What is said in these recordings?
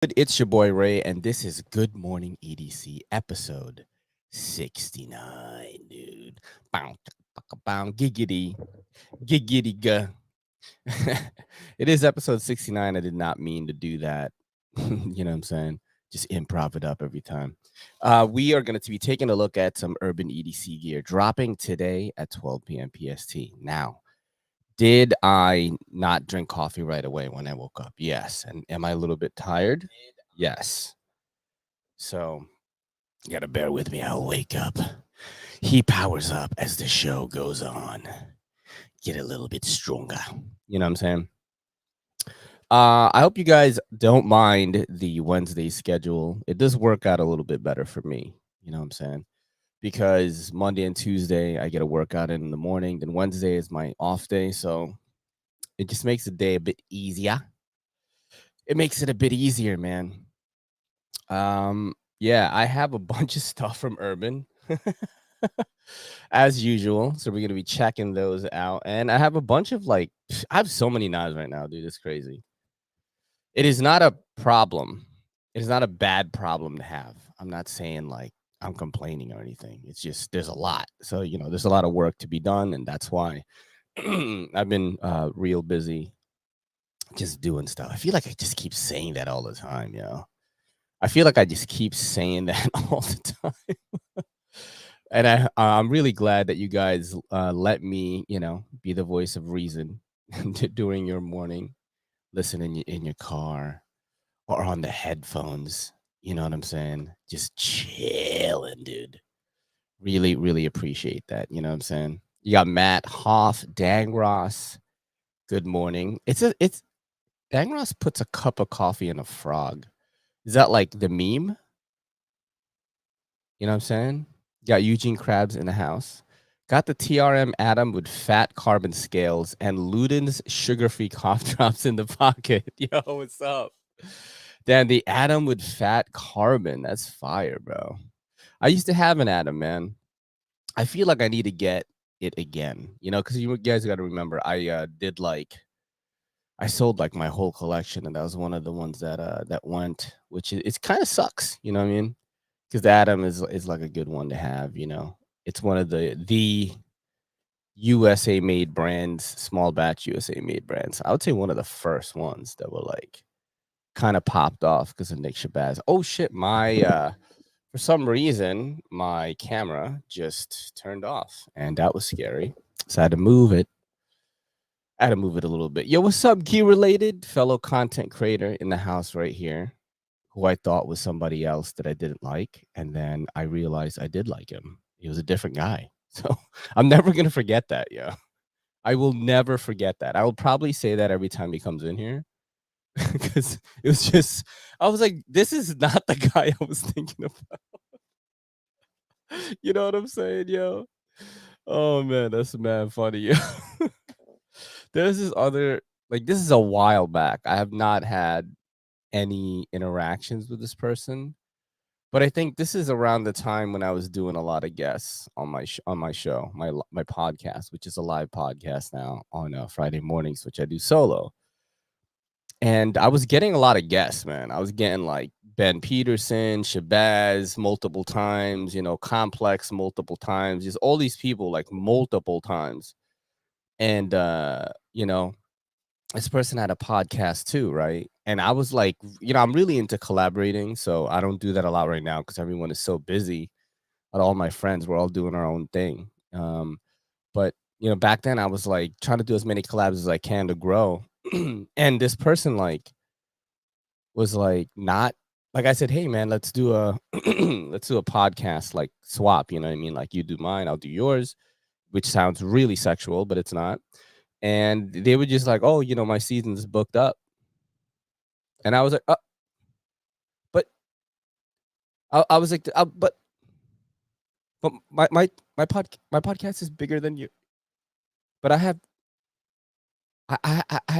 It's your boy Ray, and this is Good Morning EDC episode 69, dude. Bow, chaka, bow, giggity, giggity, ga. It is episode 69. I did not mean to do that. You know what I'm saying? Just improv it up every time. We are going to be taking a look at some urban EDC gear dropping today at 12 p.m. PST. Now, did I not drink coffee right away when I woke up? Yes. And am I a little bit tired? Yes. So you gotta bear with me. I'll wake up. He powers up as the show goes on. Get a little bit stronger. You know what I'm saying? I hope you guys don't mind the Wednesday schedule. It does work out a little bit better for me. You know what I'm saying? Because Monday and Tuesday I get a workout in the morning. Then Wednesday is my off day. So it just makes the day a bit easier. It makes it a bit easier, man. Yeah, I have a bunch of stuff from Urban. As usual. So we're gonna be checking those out. And I have a bunch of I have so many knives right now, dude. It's crazy. It is not a problem. It is not a bad problem to have. I'm not saying like I'm complaining or anything. It's just there's a lot. So, there's a lot of work to be done, and that's why I've been real busy just doing stuff. I feel like I just keep saying that all the time, I feel like I just keep saying that all the time. And I'm really glad that you guys let me, be the voice of reason during your morning, listening in your car or on the headphones. You know what I'm saying? Just chilling, dude. Really, really appreciate that. You know what I'm saying? You got Matt Hoff, Dangros. Good morning. It's Dangros puts a cup of coffee in a frog. Is that like the meme? You know what I'm saying? Got Eugene Krabs in the house. Got the TRM Atom with fat carbon scales and Luden's sugar-free cough drops in the pocket. Yo, what's up? Damn, the Atom with fat carbon. That's fire, bro. I used to have an Atom, man. I feel like I need to get it again, because you guys got to remember, I I sold like my whole collection, and that was one of the ones that went, which it's kind of sucks, you know what I mean? Because the Atom is like a good one to have, It's one of the USA made brands, small batch USA made brands. I would say one of the first ones that were like kind of popped off because of Nick Shabazz. Oh shit, my for some reason my camera just turned off, and that was scary. So I had to move it. I had to move it a little bit. Yo, what's up, Key Related? Fellow content creator in the house right here, who I thought was somebody else that I didn't like. And then I realized I did like him. He was a different guy. So I'm never going to forget that. Yeah. I will never forget that. I will probably say that every time he comes in here because it was just, I was like, this is not the guy I was thinking about. You know what I'm saying, yo? Oh, man, that's mad funny. Yo. There's this other, this is a while back. I have not had any interactions with this person. But I think this is around the time when I was doing a lot of guests on my show, my podcast, which is a live podcast now on Friday mornings, which I do solo. And I was getting a lot of guests, man. I was getting like Ben Peterson, Shabazz multiple times, Complex multiple times, just all these people like multiple times. And this person had a podcast too, right? And I was like, I'm really into collaborating, so I don't do that a lot right now because everyone is so busy. But all my friends, we're all doing our own thing. But back then I was like trying to do as many collabs as I can to grow. And this person was like not like I said, hey man, let's do a let's do a podcast like swap. You know what I mean? Like you do mine, I'll do yours, which sounds really sexual, but it's not. And they were just like, oh, my season's booked up. And I was like, but I was like, but my podcast is bigger than you. But I had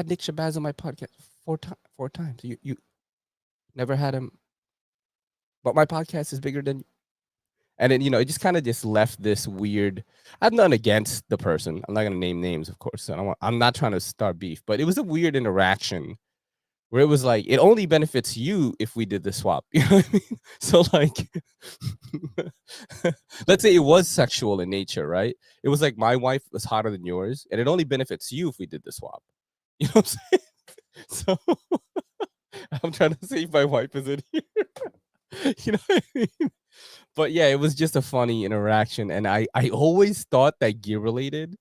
Nick Shabazz on my podcast four times. You never had him, but my podcast is bigger than you. And then it just kind of just left this weird. I have nothing against the person. I'm not gonna name names, of course. I'm not trying to start beef, but it was a weird interaction where it was like, it only benefits you if we did the swap. You know what I mean? So like, let's say it was sexual in nature, right? It was like my wife was hotter than yours, and it only benefits you if we did the swap. You know what I'm saying? So I'm trying to see if my wife is in here. You know what I mean? But yeah, it was just a funny interaction, and I always thought that gear related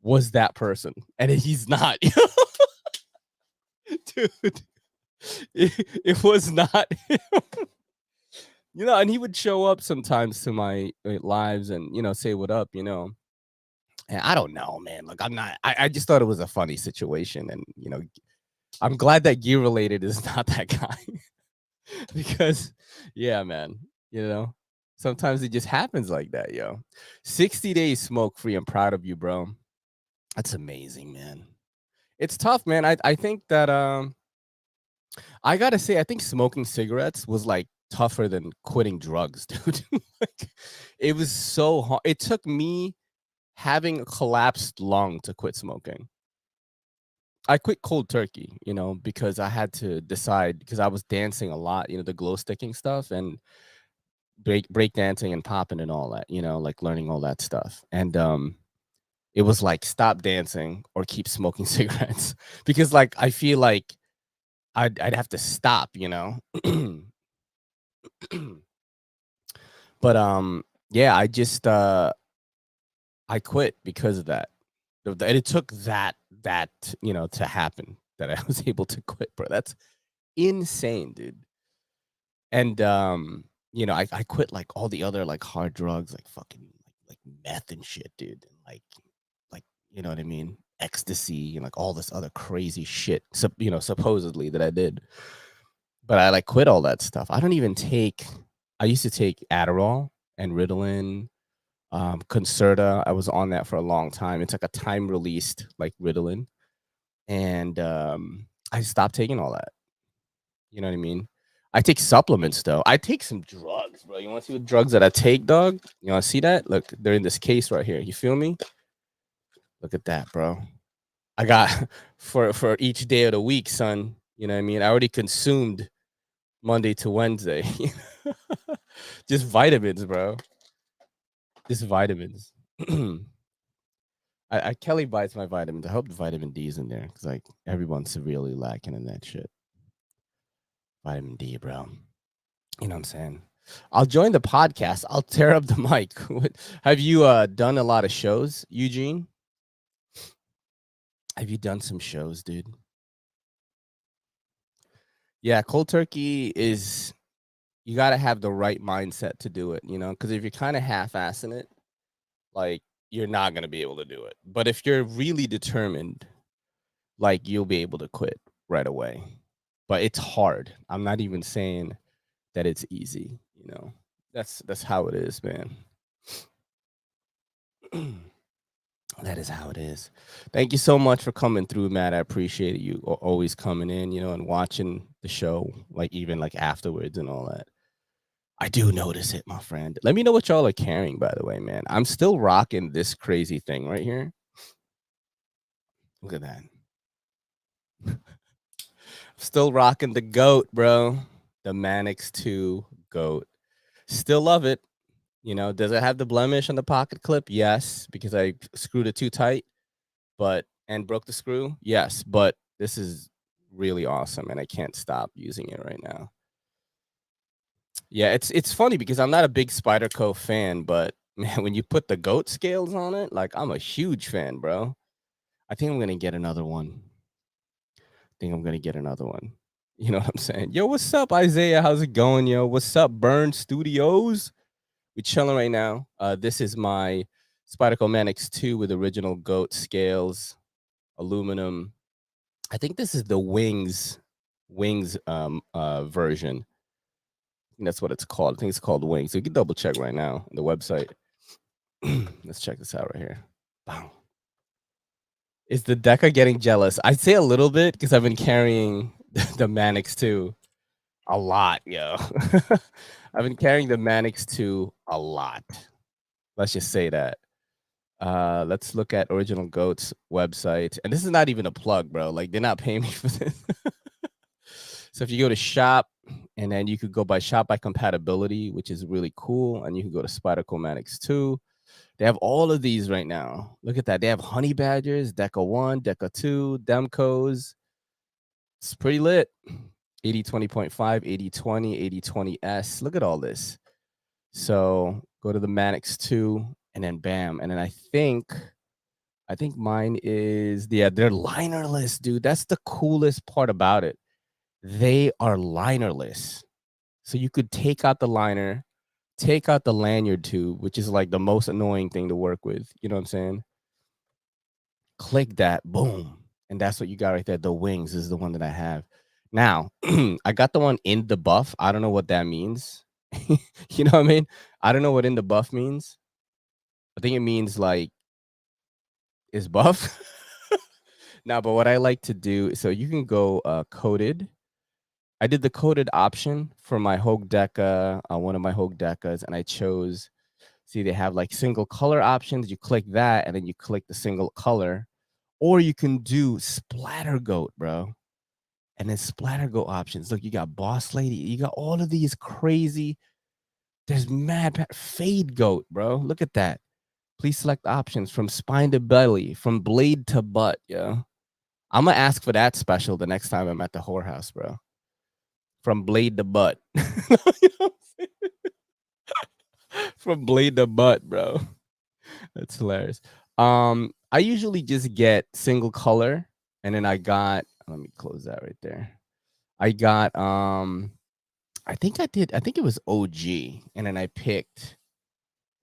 was that person, and he's not. Dude, it was not him. You know, and he would show up sometimes to my lives and, say what up, and I don't know, man. Like, I just thought it was a funny situation, and I'm glad that gear related is not that guy. Because yeah, man, sometimes it just happens like that, yo. 60 days smoke free. I'm proud of you, bro. That's amazing, man. It's tough, man. I think that I gotta say, I think smoking cigarettes was like tougher than quitting drugs, dude. Like, it was so hard. It took me having a collapsed lung to quit smoking. I quit cold turkey, because I had to decide, because I was dancing a lot, the glow sticking stuff and break dancing and popping and all that, like learning all that stuff. And it was like, stop dancing or keep smoking cigarettes, because like I feel like I'd have to stop, But yeah, I just I quit because of that. And it took that to happen, that I was able to quit, bro. That's insane, dude. And I quit like all the other like hard drugs, like fucking like meth and shit, dude. And like you know what I mean? Ecstasy and like all this other crazy shit, supposedly that I did. But I like quit all that stuff. I used to take Adderall and Ritalin, Concerta. I was on that for a long time. It's like a time released like Ritalin. And I stopped taking all that. You know what I mean? I take supplements though. I take some drugs, bro. You want to see what drugs that I take, dog? You want to see that? Look, they're in this case right here. You feel me? Look at that, bro. I got for each day of the week, son. You know what I mean? I already consumed Monday to Wednesday. Just vitamins, bro. Just vitamins. I Kelly buys my vitamins. I hope the vitamin D is in there, because like everyone's severely lacking in that shit. Vitamin D, bro. You know what I'm saying? I'll join the podcast. I'll tear up the mic. Have you done a lot of shows, Eugene? Have you done some shows, dude? Yeah, cold turkey is, you got to have the right mindset to do it, because if you're kind of half-assing it, like, you're not going to be able to do it. But if you're really determined, like, you'll be able to quit right away. But it's hard. I'm not even saying that it's easy, That's how it is, man. That is how it is. Thank you so much for coming through, Matt. I appreciate you always coming in, and watching the show, like even like afterwards and all that. I do notice it, my friend. Let me know what y'all are carrying, by the way, man. I'm still rocking this crazy thing right here. Look at that. Still rocking the GOAT, bro. The Manix 2 GOAT. Still love it. Does it have the blemish on the pocket clip? Yes, because I screwed it too tight, and broke the screw. Yes, but this is really awesome, and I can't stop using it right now. Yeah, it's funny because I'm not a big Spyderco fan, but man, when you put the GOAT scales on it, like, I'm a huge fan, bro. I think I'm gonna get another one. You know what I'm saying? Yo, what's up, Isaiah? How's it going, yo? What's up, Burn Studios? We're chilling right now. This is my Spyderco Manix 2 with original GOAT scales, aluminum. I think this is the wings version. I think that's what it's called. I think it's called Wings. So you can double check right now on the website. Let's check this out right here. Bang. Is the Deca getting jealous? I'd say a little bit, because I've been carrying the Manix 2 a lot, yo. I've been carrying the Manix 2 a lot. Let's just say that. Let's look at Original GOAT's website. And this is not even a plug, bro. Like, they're not paying me for this. So if you go to shop, and then you could go by shop by compatibility, which is really cool. And you can go to Spyderco Manix 2. They have all of these right now. Look at that. They have honey badgers, Deca 1, Deca 2, Demcos. It's pretty lit. 8020.5, 8020, 8020S. Look at all this. So go to the Manix 2, and then bam. And then I think mine is, yeah, they're linerless, dude. That's the coolest part about it. They are linerless. So you could take out the liner, take out the lanyard tube, which is like the most annoying thing to work with. You know what I'm saying? Click that, boom. And that's what you got right there. The wings is the one that I have. Now, I got the one in the buff. I don't know what that means. You know what I mean? I don't know what in the buff means. I think it means like is buff. Now, but what I like to do, so you can go coded. I did the coded option for my Hogue Deca, one of my Hogue Decas, and I chose, see, they have like single color options. You click that, and then you click the single color. Or you can do Splatter Goat, bro. And then Splatter Goat options. Look, you got Boss Lady. You got all of these crazy. There's mad Fade Goat, bro. Look at that. Please select options from spine to belly, from blade to butt, yeah. I'm going to ask for that special the next time I'm at the whorehouse, bro. From blade to butt. You know from blade to butt, bro. That's hilarious. I usually just get single color, and then I got, let me close that right there. I got I think it was OG, and then I picked,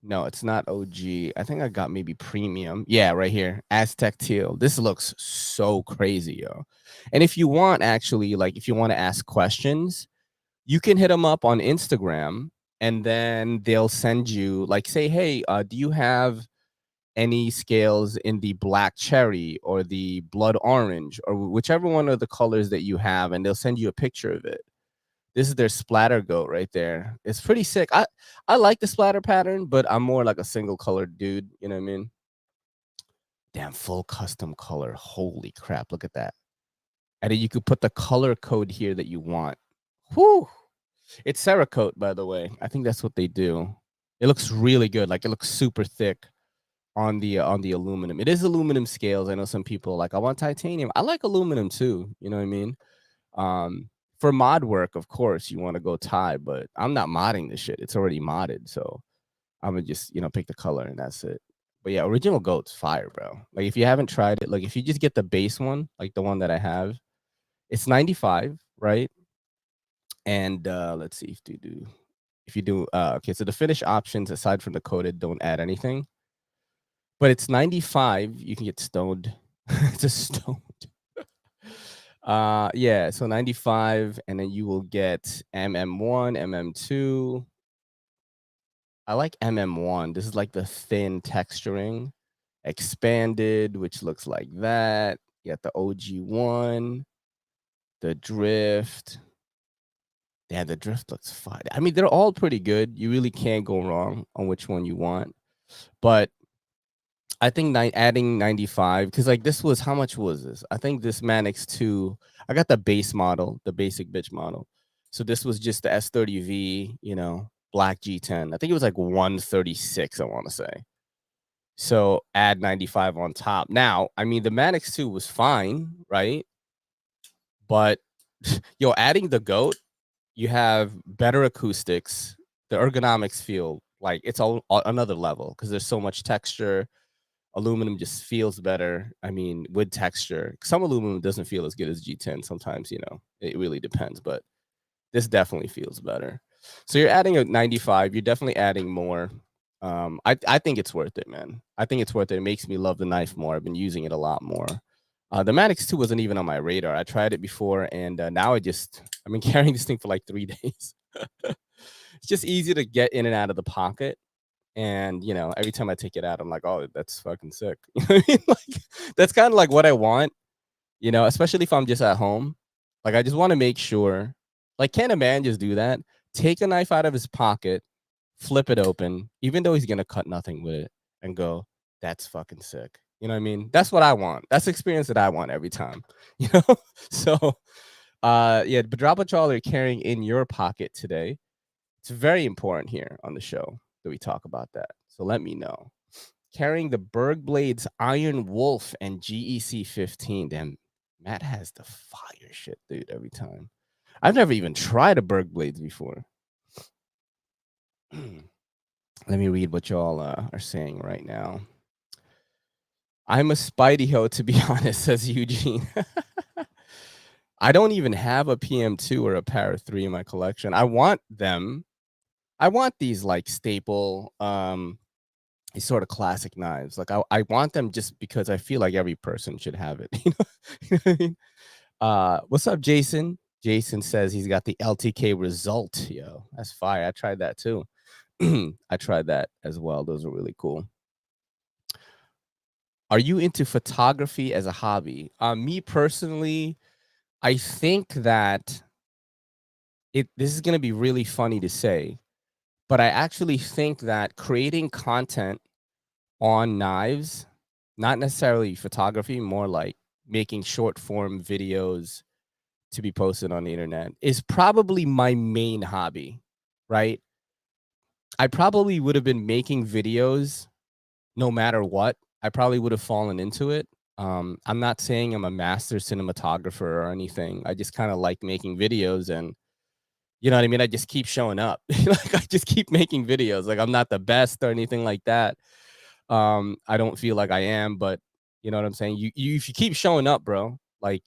no, it's not OG. I think I got maybe premium. Yeah, right here. Aztec teal. This looks so crazy, yo. And if you want, actually, like if you want to ask questions, you can hit them up on Instagram, and then they'll send you like, say, hey, do you have any scales in the black cherry or the blood orange or whichever one of the colors that you have, and they'll send you a picture of it. This is their splatter goat right there. It's pretty sick. I like the splatter pattern, but I'm more like a single colored dude. You know what I mean? Damn, full custom color. Holy crap. Look at that. And then you could put the color code here that you want. Whew. It's Cerakote, by the way. I think that's what they do. It looks really good. Like it looks super thick on the aluminum. It is aluminum scales. I know some people are like, I want titanium. I like aluminum too. You know what I mean? For mod work, of course, you want to go tie, but I'm not modding this shit. It's already modded, so I'm gonna just, you know, pick the color and that's it. But yeah, original goat's fire, bro. Like if you haven't tried it, like if you just get the base one, like the one that I have, it's 95, right? And let's see if you do okay, so the finish options aside from the coated don't add anything. But it's 95. You can get stoned. It's a stoned. Yeah, so 95, and then you will get MM1, MM2. I like MM1. This is like the thin texturing. Expanded, which looks like that. You got the OG1, the drift. Yeah, the drift looks fine. I mean, they're all pretty good. You really can't go wrong on which one you want. But I think adding 95, because like this was, how much was this? I think this Manix 2, I got the base model, the basic bitch model. So this was just the S30V, you know, black G10. I think it was like 136, I want to say. So add 95 on top. Now, I mean, the Manix 2 was fine, right? But yo, adding the GOAT, you have better acoustics. The ergonomics feel like it's all another level because there's so much texture. Aluminum just feels better. I mean, with texture, some aluminum doesn't feel as good as G10 sometimes, you know, it really depends, but this definitely feels better. So you're adding a 95, you're definitely adding more. I think it's worth it, man. I think it's worth it. It makes me love the knife more. I've been using it a lot more. The Manix 2 wasn't even on my radar. I tried it before, and now I've been carrying this thing for like 3 days. It's just easy to get in and out of the pocket. And, you know, every time I take it out, I'm like, oh, that's fucking sick. You know what I mean? Like, that's kind of like what I want, you know, especially if I'm just at home. Like, I just want to make sure, like, can a man just do that? Take a knife out of his pocket, flip it open, even though he's going to cut nothing with it, and go, that's fucking sick. You know what I mean? That's what I want. That's the experience that I want every time, you know? So Yeah, but drop what y'all are carrying in your pocket today. It's very important here on the show that we talk about that. So let me know. Carrying the Berg Blades Iron Wolf and GEC 15. Damn, Matt has the fire shit, dude, every time. I've never even tried a Berg Blades before. Let me read what y'all are saying right now. I'm a Spidey ho, to be honest, says Eugene. I don't even have a PM2 or a Para 3 in my collection. I want them. I want these like staple, these sort of classic knives. Like I want them just because I feel like every person should have it. You know, you know what I mean? What's up, Jason? Jason says he's got the LTK Result. Yo, that's fire. I tried that too. I tried that as well. Those are really cool. Are you into photography as a hobby? Me personally, I think that this is going to be really funny to say, but I actually think that creating content on knives, not necessarily photography, more like making short form videos to be posted on the internet, is probably my main hobby, right? I probably would have been making videos no matter what. I probably would have fallen into it. I'm not saying I'm a master cinematographer or anything. I just kind of like making videos, and you know what I mean? I just keep showing up. Like I just keep making videos. Like I'm not the best or anything like that. I don't feel like I am, but you know what I'm saying? You if you keep showing up, bro, like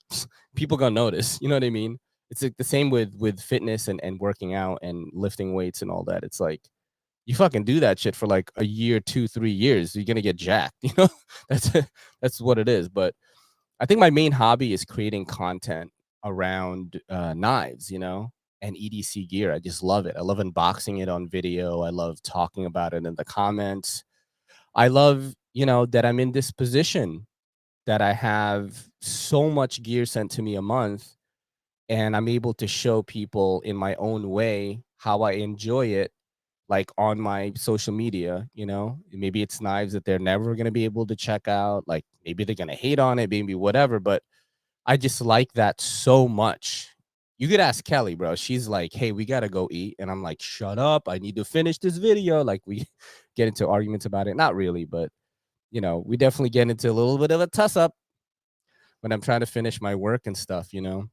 people gonna notice. You know what I mean? It's like the same with fitness and working out and lifting weights and all that. It's like you fucking do that shit for like a year, 2, 3 years, you're gonna get jacked. You know, that's what it is. But I think my main hobby is creating content around knives. You know, and EDC gear. I just love it. I love unboxing it on video. I love talking about it in the comments. I love, you know, that I'm in this position that I have so much gear sent to me a month, and I'm able to show people in my own way how I enjoy it, like on my social media. You know, maybe it's knives that they're never going to be able to check out. Like maybe they're going to hate on it, maybe whatever, but I just like that so much. You could ask Kelly, bro. She's like, hey, we got to go eat. And I'm like, shut up. I need to finish this video. Like we get into arguments about it. Not really, but you know, we definitely get into a little bit of a tuss up when I'm trying to finish my work and stuff, you know.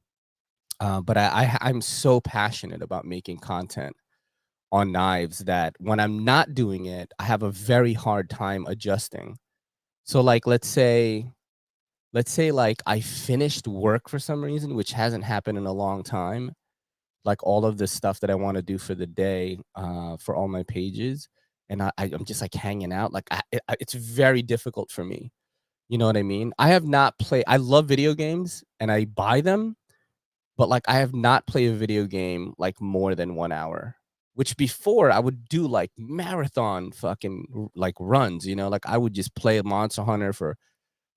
But I'm so passionate about making content on knives that when I'm not doing it, I have a very hard time adjusting. So like let's say like I finished work for some reason, which hasn't happened in a long time, like all of the stuff that I want to do for the day, for all my pages, and I'm just like hanging out. Like it's very difficult for me. You know what I mean? I have not played. I love video games and I buy them, but like I have not played a video game like more than 1 hour. Which before I would do like marathon fucking like runs, you know, like I would just play Monster Hunter for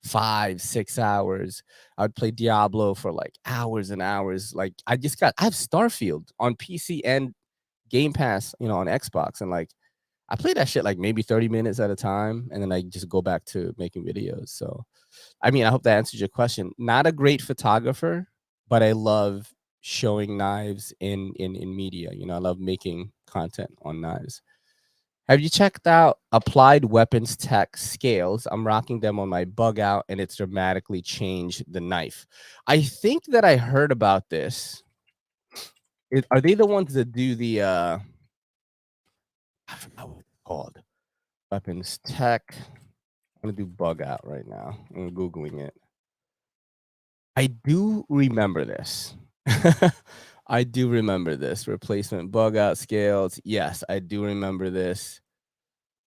5, 6 hours. I would play Diablo for like hours and hours. Like I have Starfield on PC and Game Pass, you know, on Xbox, and like I play that shit like maybe 30 minutes at a time, and then I just go back to making videos. So, I mean, I hope that answers your question. Not a great photographer, but I love showing knives in media. You know, I love making content on knives. Have you checked out Applied Weapons Tech scales? I'm rocking them on my bug out, and it's dramatically changed the knife. I think that I heard about this. Are they the ones that do the I forgot what it's called. Weapons Tech. I'm gonna do bug out right now. I'm googling it. I do remember this. I do remember this replacement bug out scales. Yes, I do remember this.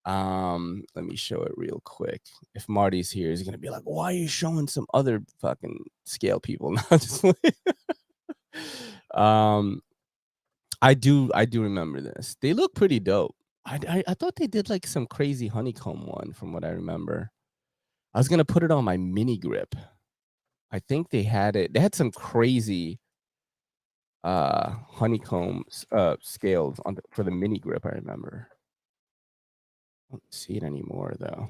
Let me show it real quick. If Marty's here, he's gonna be like, "Why are you showing some other fucking scale people?" um, I do remember this. They look pretty dope. I thought they did like some crazy honeycomb one from what I remember. I was gonna put it on my mini grip. I think they had it. They had some crazy honeycombs scales on for the mini grip. I remember. I don't see it anymore though.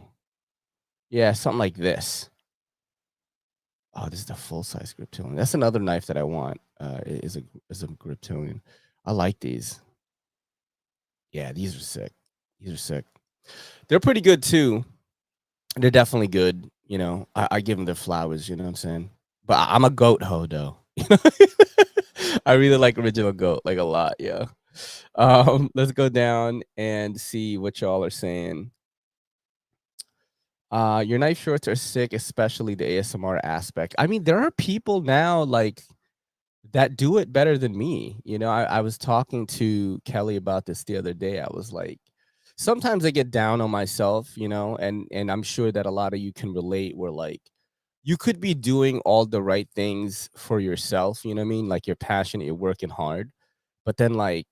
Yeah, something like this. Oh, this is the full-size Griptilian. That's another knife that I want, is a Griptilian. I like these. Yeah, these are sick. These are sick. They're pretty good too. They're definitely good. You know, I give them their flowers. You know what I'm saying? But I'm a goat hoe though. I really like original goat like a lot. Yeah. Let's go down and see what y'all are saying. Your knife shorts are sick, especially the ASMR aspect. I mean, there are people now like that do it better than me. You know, I was talking to Kelly about this the other day. I was like, sometimes I get down on myself, you know, and I'm sure that a lot of you can relate where like you could be doing all the right things for yourself, you know what I mean? Like you're passionate, you're working hard, but then like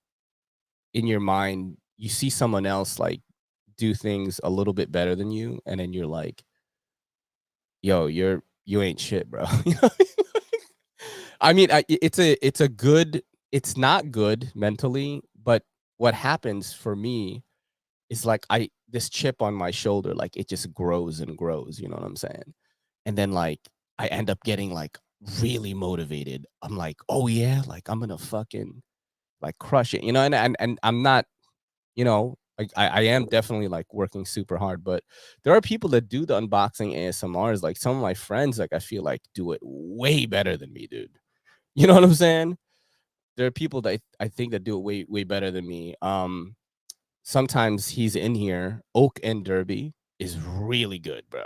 in your mind, you see someone else like do things a little bit better than you, and then you're like, yo, you ain't shit, bro. You know? I mean, it's a good. It's not good mentally, but what happens for me is like this chip on my shoulder, like it just grows and grows. You know what I'm saying? And then like I end up getting like really motivated. I'm like, oh yeah, like I'm gonna fucking like crush it, you know. And I'm not, you know, like I am definitely like working super hard, but there are people that do the unboxing ASMRs. Like some of my friends, like I feel like do it way better than me, dude. You know what I'm saying? There are people that I think that do it way better than me. Sometimes he's in here. Oak and Derby is really good, bro.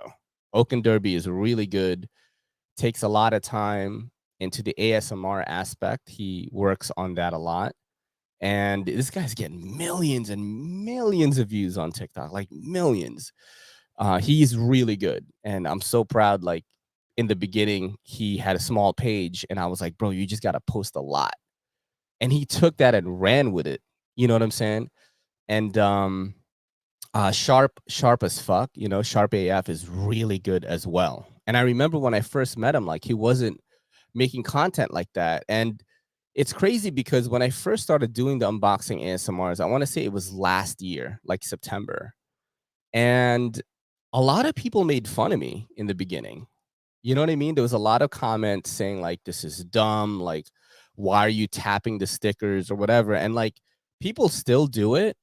Oak and Derby is really good. Takes a lot of time into the ASMR aspect. He works on that a lot. And this guy's getting millions and millions of views on TikTok, like millions. He's really good. And I'm so proud. Like in the beginning, he had a small page, and I was like, bro, you just got to post a lot. And he took that and ran with it. You know what I'm saying? And sharp as fuck, you know, Sharp AF is really good as well. And I remember when I first met him, like he wasn't making content like that. And it's crazy because when I first started doing the unboxing ASMRs, I want to say it was last year, like September. And a lot of people made fun of me in the beginning. You know what I mean? There was a lot of comments saying like, this is dumb. Like, why are you tapping the stickers or whatever? And like, people still do it.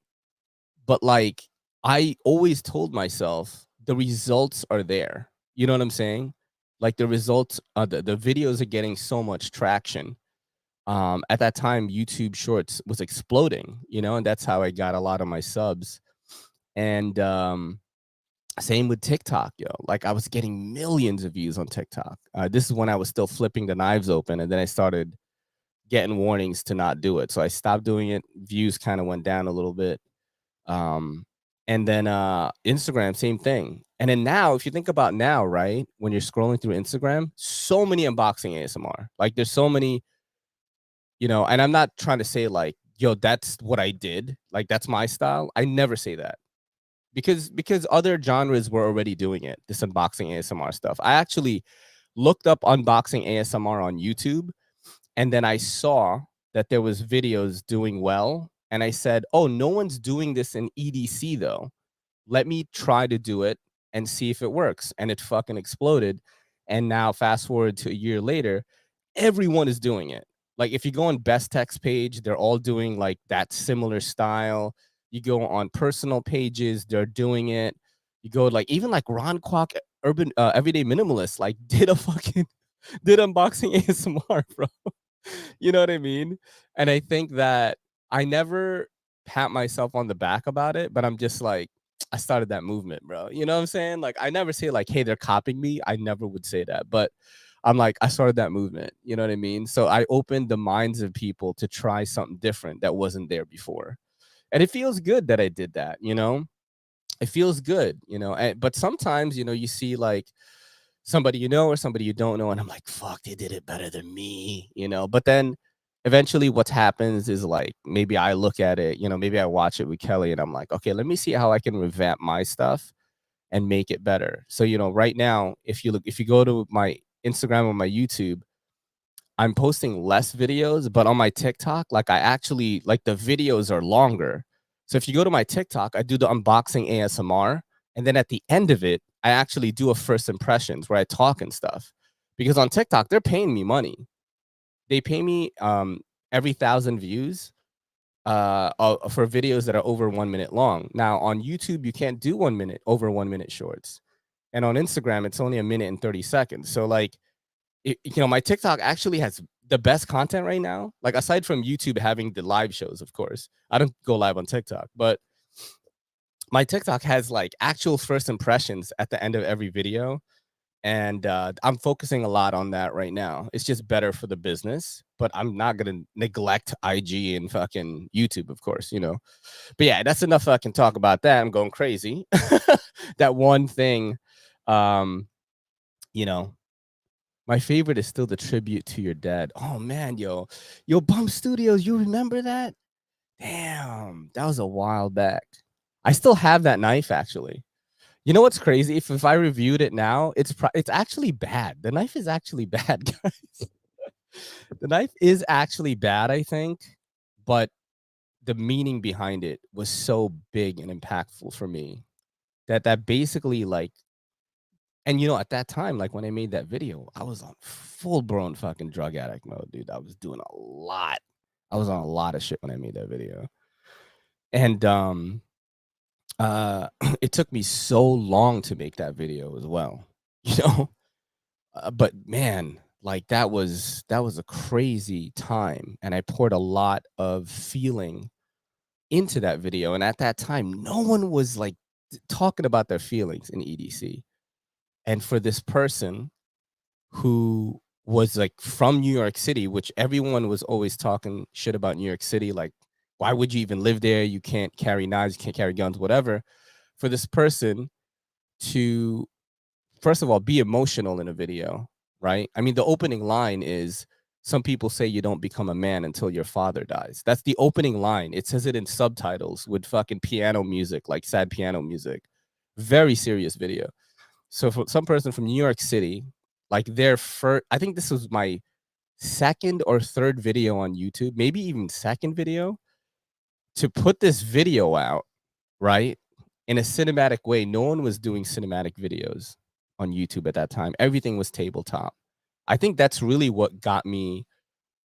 But like, I always told myself the results are there. You know what I'm saying? Like the results, the videos are getting so much traction. At that time, YouTube Shorts was exploding, you know, and that's how I got a lot of my subs. And same with TikTok, yo. Like I was getting millions of views on TikTok. This is when I was still flipping the knives open, and then I started getting warnings to not do it. So I stopped doing it. Views kind of went down a little bit. Um, and then Instagram, same thing. And then now, if you think about now, right, when you're scrolling through Instagram, so many unboxing ASMR. Like there's so many, you know, and I'm not trying to say like, yo, that's what I did. Like that's my style. I never say that because other genres were already doing it, this unboxing ASMR stuff. I actually looked up unboxing ASMR on YouTube, and then I saw that there was videos doing well, and I said, oh, no one's doing this in EDC though. Let me try to do it and see if it works. And it fucking exploded. And now fast forward to a year later, everyone is doing it. Like if you go on Best Text page, they're all doing like that similar style. You go on personal pages, they're doing it. You go like even like Ron Kwok, Urban Everyday Minimalist, like did a fucking did unboxing ASMR, bro. You know what I mean? And I think that I never pat myself on the back about it, but I'm just like, I started that movement, bro. You know what I'm saying? Like, I never say like, hey, they're copying me. I never would say that, but I'm like, I started that movement. You know what I mean? So I opened the minds of people to try something different that wasn't there before. And it feels good that I did that, you know? It feels good, you know? But sometimes, you know, you see like somebody you know or somebody you don't know, and I'm like, fuck, they did it better than me, you know? But then eventually what happens is like maybe I look at it, you know, maybe I watch it with Kelly and I'm like, okay, let me see how I can revamp my stuff and make it better. So, you know, right now, if you go to my Instagram or my YouTube, I'm posting less videos, but on my TikTok, like I actually like the videos are longer. So if you go to my TikTok, I do the unboxing ASMR, and then at the end of it, I actually do a first impressions where I talk and stuff because on TikTok they're paying me money. They pay me every 1,000 views for videos that are over 1 minute long. Now on YouTube you can't do 1 minute over 1 minute shorts, and on Instagram it's only 1 minute and 30 seconds. So like, my TikTok actually has the best content right now. Like aside from YouTube having the live shows, of course, I don't go live on TikTok, but my TikTok has like actual first impressions at the end of every video. And I'm focusing a lot on that right now. It's just better for the business, but I'm not gonna neglect IG and fucking YouTube, of course, But yeah, that's enough. I can talk about that. I'm going crazy. That one thing, um, you know, my favorite is still the tribute to your dad. Oh man, yo, Bump Studios, you remember that? Damn, that was a while back. I still have that knife actually. You know what's crazy? If I reviewed it now, it's actually bad. The knife is actually bad, guys. The knife is actually bad, I think, but the meaning behind it was so big and impactful for me that basically like, and at that time, like when I made that video, I was on full blown fucking drug addict mode, dude. I was doing a lot. I was on a lot of shit when I made that video. And it took me so long to make that video as well. But man, like that was a crazy time, and I poured a lot of feeling into that video. And at that time, no one was like talking about their feelings in EDC. And for this person who was like from New York City, which everyone was always talking shit about New York City, like, why would you even live there? You can't carry knives, you can't carry guns, whatever. For this person to, first of all, be emotional in a video, right? I mean, the opening line is, some people say you don't become a man until your father dies. That's the opening line. It says it in subtitles with fucking piano music, like sad piano music. Very serious video. So for some person from New York City, like their first, I think this was my second or third video on YouTube, maybe even second video, to put this video out, right? In a cinematic way. No one was doing cinematic videos on YouTube at that time. Everything was tabletop. I think that's really what got me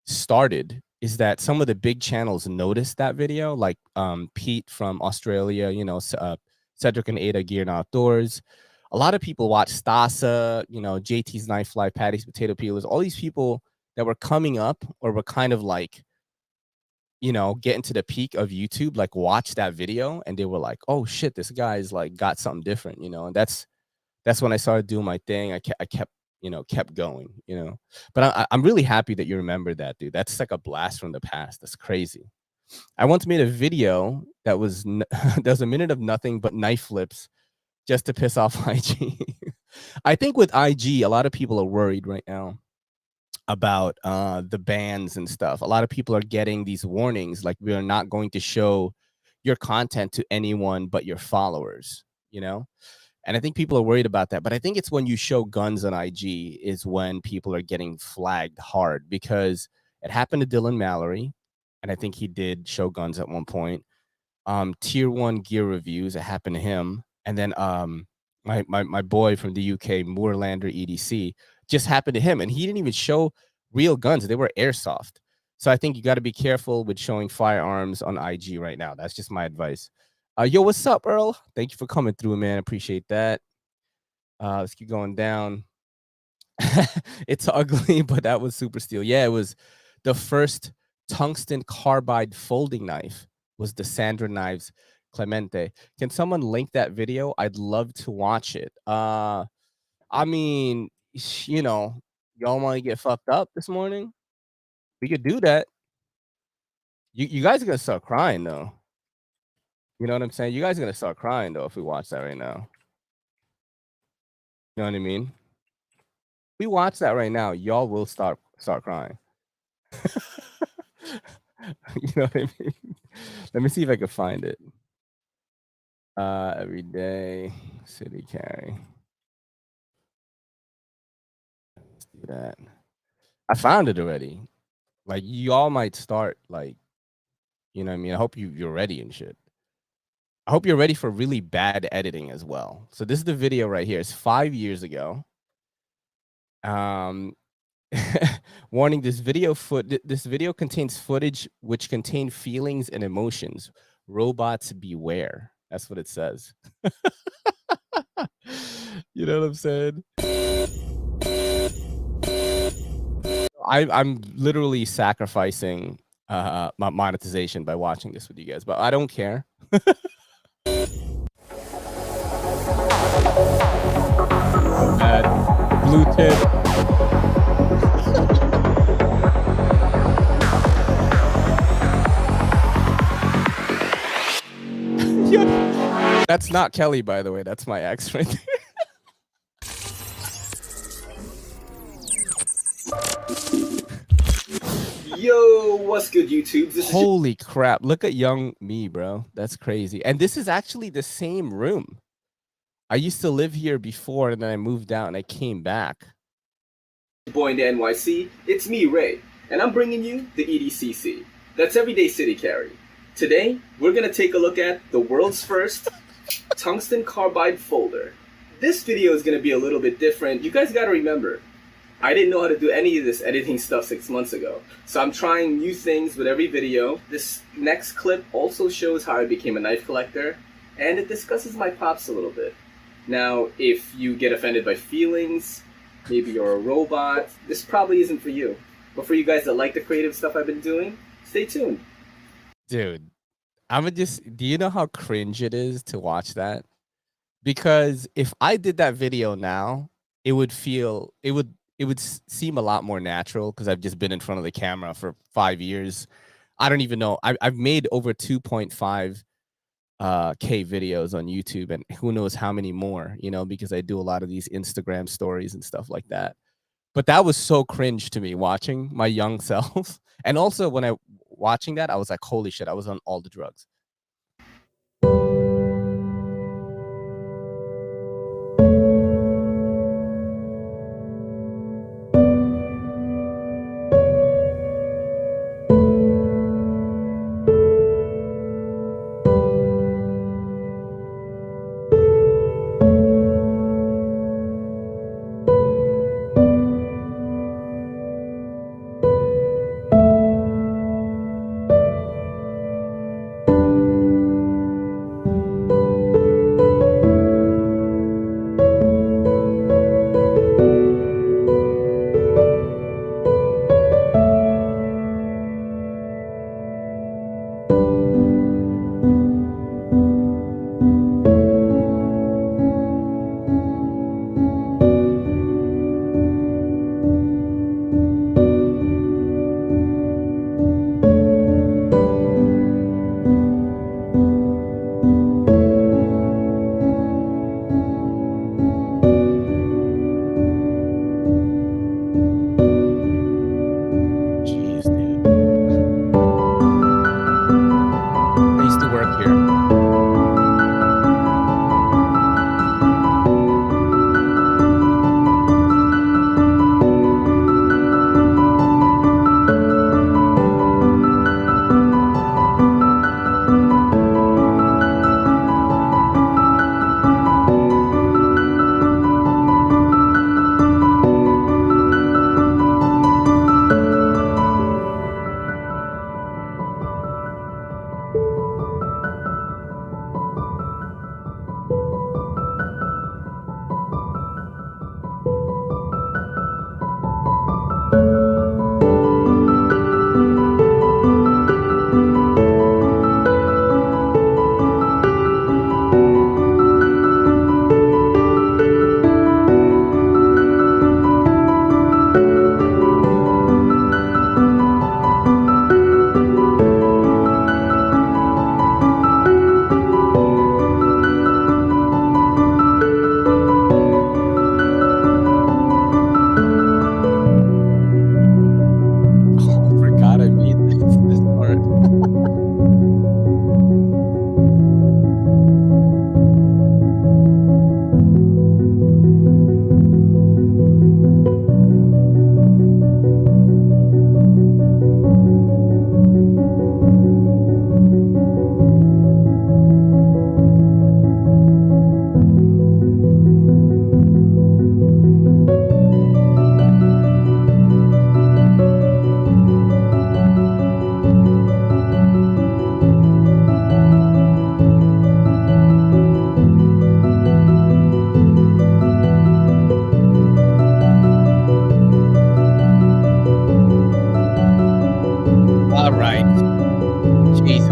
started, is that some of the big channels noticed that video, like Pete from Australia, Cedric and Ada Gear and Outdoors. A lot of people watch Stasa, JT's Knife Life, Patty's Potato Peelers, all these people that were coming up or were kind of like, getting to the peak of YouTube, like watch that video and they were like, oh shit, this guy's like got something different, and that's when I started doing my thing. I kept going, but I'm really happy that you remember that, dude. That's like a blast from the past. That's crazy. I once made a video that was that was a minute of nothing but knife flips just to piss off IG. I think with IG, a lot of people are worried right now about the bans and stuff. A lot of people are getting these warnings, like, we are not going to show your content to anyone but your followers, and I think people are worried about that. But I think it's when you show guns on IG is when people are getting flagged hard, because it happened to Dylan Mallory, and I think he did show guns at one point. Tier 1 gear reviews, it happened to him. And then my boy from the UK, Moorlander EDC, just happened to him, and he didn't even show real guns. They were airsoft. So I think you got to be careful with showing firearms on IG right now. That's just my advice. Yo, what's up, Earl? Thank you for coming through, man. Appreciate that. Let's keep going down. It's ugly, but that was super steel. Yeah, it was the first tungsten carbide folding knife, was the Sandra Knives Clemente. Can someone link that video? I'd love to watch it. I mean, y'all want to get fucked up this morning? We could do that. You guys are gonna start crying though. You know what I'm saying? You guys are gonna start crying though if we watch that right now. You know what I mean? We watch that right now, y'all will start crying. You know what I mean? Let me see if I can find it. Everyday city carry. Let's do that. I found it already. Like, y'all might start, like, you know what I mean? I hope you're ready and shit. I hope you're ready for really bad editing as well. So this is the video right here. It's 5 years ago. Um, warning: this video contains footage which contain feelings and emotions. Robots beware. That's what it says. You know what I'm saying? I'm literally sacrificing my monetization by watching this with you guys, but I don't care. Bad. Blue tip. Yeah. That's not Kelly, by the way. That's my ex right there. Yo, what's good, YouTube? Holy crap. Look at young me, bro. That's crazy. And this is actually the same room. I used to live here before, and then I moved out, and I came back. Boy in the NYC, it's me, Ray, and I'm bringing you the EDCC. That's Everyday City Carry. Today, we're gonna take a look at the world's first tungsten carbide folder. This video is gonna be a little bit different. You guys gotta remember, I didn't know how to do any of this editing stuff 6 months ago, so I'm trying new things with every video. This next clip also shows how I became a knife collector, and it discusses my pops a little bit. Now, if you get offended by feelings, maybe you're a robot, this probably isn't for you. But for you guys that like the creative stuff I've been doing, stay tuned. Dude, do you know how cringe it is to watch that? Because if I did that video now, it would seem a lot more natural because I've just been in front of the camera for 5 years. I don't even know. I've made over 2.5 K videos on YouTube, and who knows how many more, you know, because I do a lot of these Instagram stories and stuff like that. But that was so cringe to me watching my young self. And also when I watching that, I was like, holy shit, I was on all the drugs.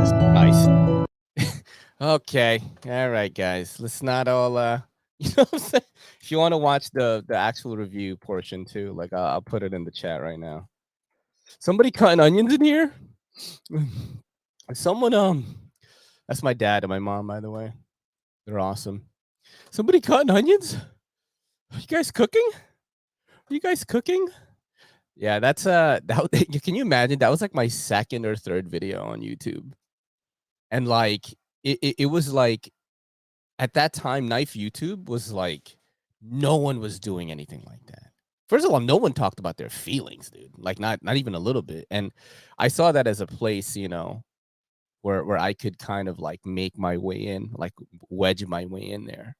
Nice. Okay. All right, guys. Let's not all you know what I'm saying? If you want to watch the actual review portion too, like I'll put it in the chat right now. Somebody cutting onions in here? Someone that's my dad and my mom, by the way. They're awesome. Somebody cutting onions? Are you guys cooking? Are you guys cooking? Yeah, that's can you imagine? That was like my second or third video on YouTube. And like it was like at that time, Knife YouTube was like no one was doing anything like that. First of all, no one talked about their feelings, dude. Like not even a little bit. And I saw that as a place, you know, where I could kind of like make my way in, like wedge my way in there.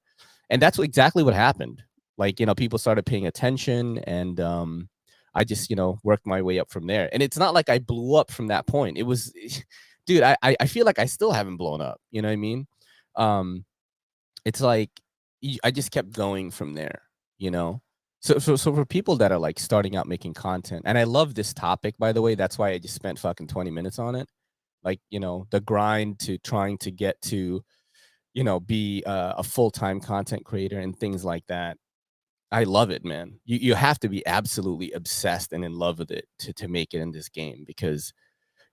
And that's exactly what happened. Like, you know, people started paying attention and I just, you know, worked my way up from there. And it's not like I blew up from that point. It was dude, I feel like I still haven't blown up. You know what I mean? It's like I just kept going from there, you know. So for people that are like starting out making content, and I love this topic, by the way, that's why I just spent fucking 20 minutes on it. Like, you know, the grind to trying to get to, you know, be a full-time content creator and things like that. I love it, man. You have to be absolutely obsessed and in love with it to make it in this game because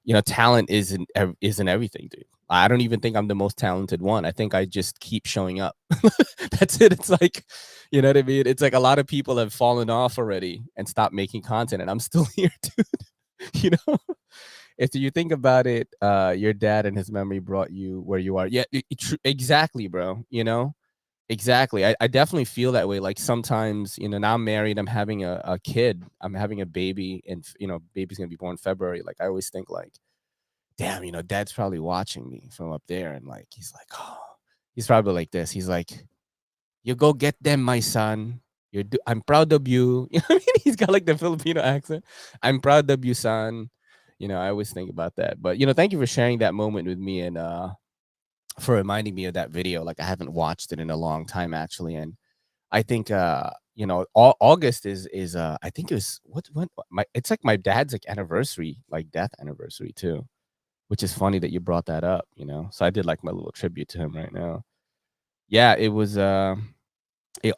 you know, talent isn't everything, dude. I don't even think I'm the most talented one. I think I just keep showing up. That's it. It's like, you know what I mean? It's like a lot of people have fallen off already and stopped making content, and I'm still here, dude. You know, if you think about it, your dad and his memory brought you where you are. Yeah, exactly, bro. You know, exactly. I definitely feel that way. Like sometimes, you know, now I'm married, I'm having a kid, I'm having a baby, and you know, baby's gonna be born February. Like I always think like, damn, you know, dad's probably watching me from up there, and like he's like, oh, he's probably like this. He's like, you go get them, my son. I'm proud of you. You know what I mean? He's got like the Filipino accent. I'm proud of you, son. You know, I always think about that. But you know, thank you for sharing that moment with me and for reminding me of that video. Like I haven't watched it in a long time actually, and I think you know, August is I think it was what my it's like my dad's like anniversary, like death anniversary too, which is funny that you brought that up, you know. So I did like my little tribute to him right now. Yeah, it was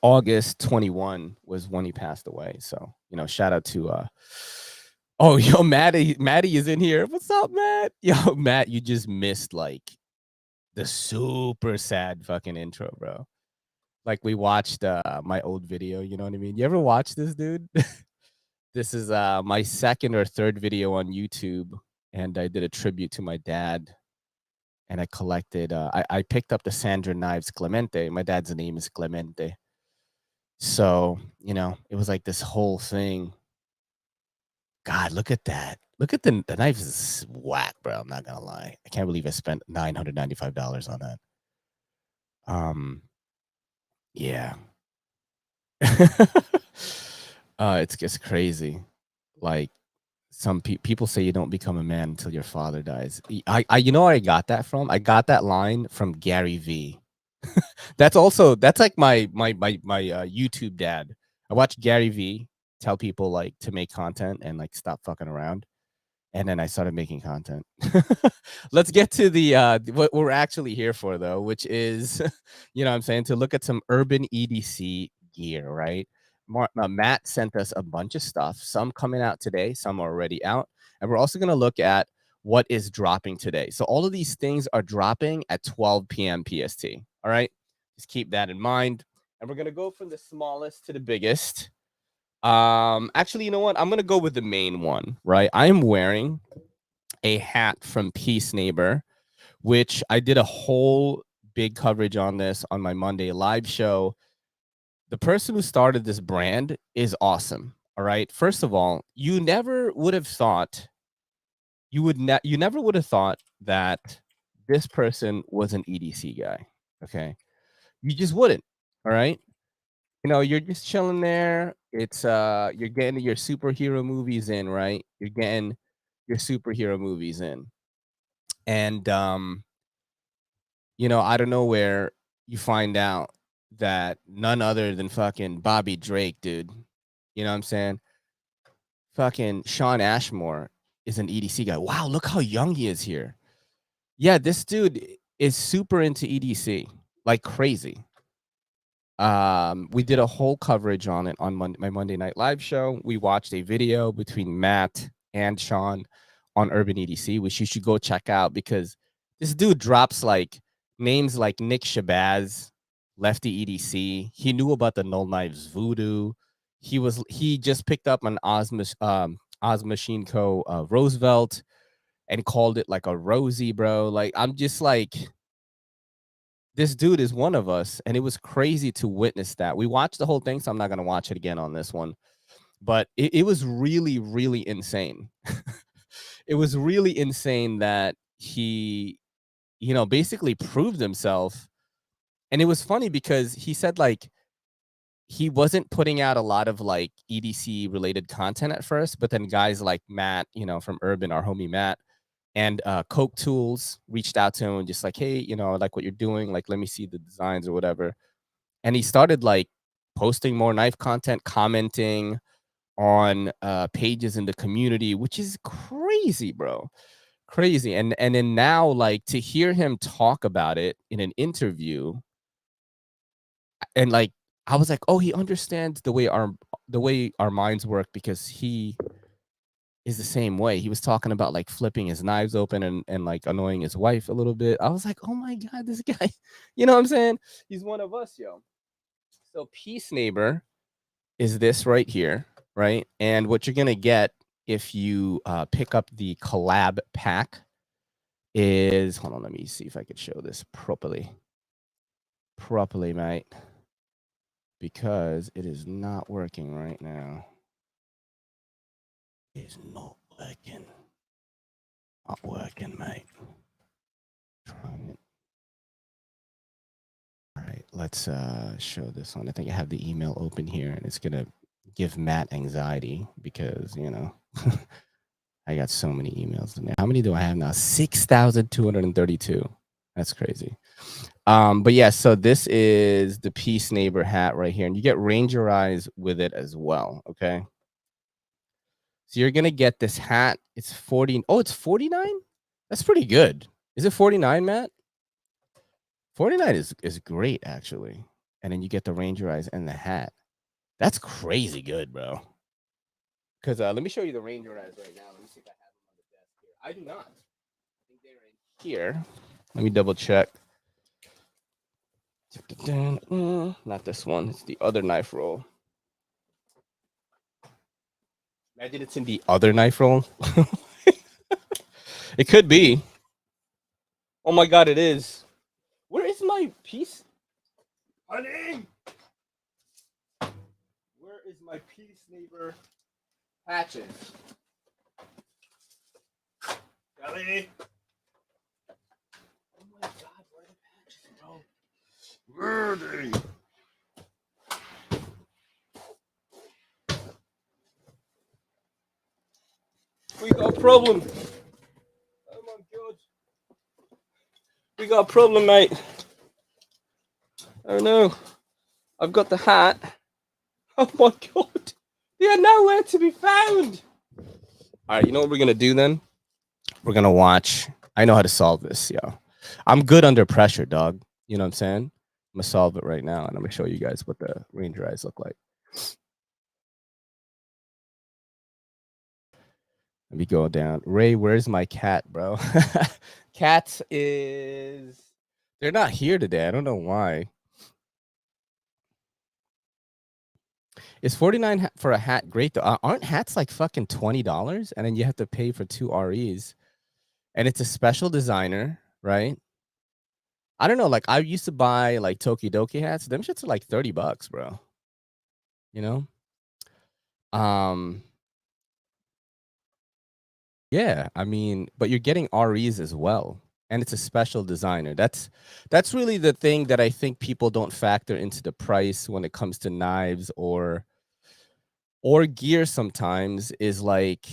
August 21 was when he passed away. So, you know, shout out to oh, yo, Maddie is in here. What's up, Matt? Yo, Matt, you just missed like the super sad fucking intro, bro. Like we watched my old video, you know what I mean? You ever watch this, dude? This is my second or third video on YouTube, and I did a tribute to my dad. And I collected I picked up the Sandra Knives Clemente. My dad's name is Clemente. So, you know, it was like this whole thing. God, look at that. Look at the knife is whack, bro. I'm not gonna lie. I can't believe I spent $995 on that. Yeah. It's just crazy. Like some people say you don't become a man until your father dies. I you know where I got that from? I got that line from Gary V. That's like my YouTube dad. I watch Gary V tell people like to make content and like stop fucking around. And then I started making content. Let's get to the what we're actually here for though, which is you know what I'm saying, to look at some urban EDC gear, right? Matt sent us a bunch of stuff, some coming out today, some are already out. And we're also going to look at what is dropping today. So all of these things are dropping at 12 p.m. PST. All right. Just keep that in mind. And we're going to go from the smallest to the biggest. Actually, you know what? I'm going to go with the main one, right? I'm wearing a hat from Peace Neighbor, which I did a whole big coverage on this on my Monday live show. The person who started this brand is awesome. All right. First of all, you never would have thought you never would have thought that this person was an EDC guy. Okay. You just wouldn't. All right. You know, you're just chilling there. It's you're getting your superhero movies in, right? You're getting your superhero movies in. And you know, out of nowhere, you find out that none other than fucking Bobby Drake, dude. You know what I'm saying? Fucking Sean Ashmore is an EDC guy. Wow, look how young he is here. Yeah, this dude is super into EDC, like crazy. We did a whole coverage on it on my Monday Night Live show. We watched a video between Matt and Sean on Urban EDC, which you should go check out because this dude drops like names like Nick Shabazz, Lefty EDC. He knew about the Null Knives voodoo. He just picked up an Oz Machine Co. Roosevelt and called it like a Rosie, bro. Like I'm just like, this dude is one of us, and it was crazy to witness that. We watched the whole thing, so I'm not gonna watch it again on this one, but it was really, really insane. It was really insane that he, basically proved himself. And it was funny because he said like he wasn't putting out a lot of like EDC related content at first, but then guys like Matt, from Urban, our homie Matt, and Coke Tools reached out to him and just like, hey, I like what you're doing. Like, let me see the designs or whatever. And he started like posting more knife content, commenting on pages in the community, which is crazy, bro. Crazy. And then now, like, to hear him talk about it in an interview, and like I was like, oh, he understands the way our minds work because he is the same way. He was talking about like flipping his knives open and like annoying his wife a little bit. I was like, oh my God, this guy, you know what I'm saying? He's one of us, yo. So Peace Neighbor is this right here, right? And what you're gonna get if you pick up the collab pack is, hold on, let me see if I could show this properly, mate, because it is not working right now. It's not working. Not working, mate. Trying it. All right, let's show this one. I think I have the email open here, and it's gonna give Matt anxiety because I got so many emails in there. How many do I have now? 6,232. That's crazy. But yeah, so this is the Peace Neighbor hat right here, and you get Ranger Eyes with it as well. Okay. So you're gonna get this hat. It's 40. Oh, it's 49. That's pretty good. Is it 49, Matt? 49 is great actually. And then you get the Ranger Eyes and the hat. That's crazy good, bro. Because let me show you the Ranger Eyes right now. Let me see if I have them on the desk here. I do not. I think they're in here. Let me double check. Not this one. It's the other knife roll. Imagine it's in the other knife roll. It could be. Oh my God, it is. Where is my piece? Honey! Where is my Peace Neighbor hatchet? Kelly! Oh my God, where are the patches, bro? Where are they? We got a problem. Oh my God. We got a problem, mate. Oh no. I've got the hat. Oh my God. They are nowhere to be found. All right, you know what we're going to do then? We're going to watch. I know how to solve this, yo. I'm good under pressure, dog. You know what I'm saying? I'm going to solve it right now, and I'm going to show you guys what the Ranger Eyes look like. Let me go down. Ray, where's my cat, bro? Cats is... They're not here today. I don't know why. Is 49 for a hat great though? Aren't hats like fucking $20? And then you have to pay for 2 REs. And it's a special designer, right? I don't know. Like I used to buy like Tokidoki hats. Them shits are like $30, bro. You know? Yeah, I mean, but you're getting REs as well. And it's a special designer. That's really the thing that I think people don't factor into the price when it comes to knives or gear sometimes is like,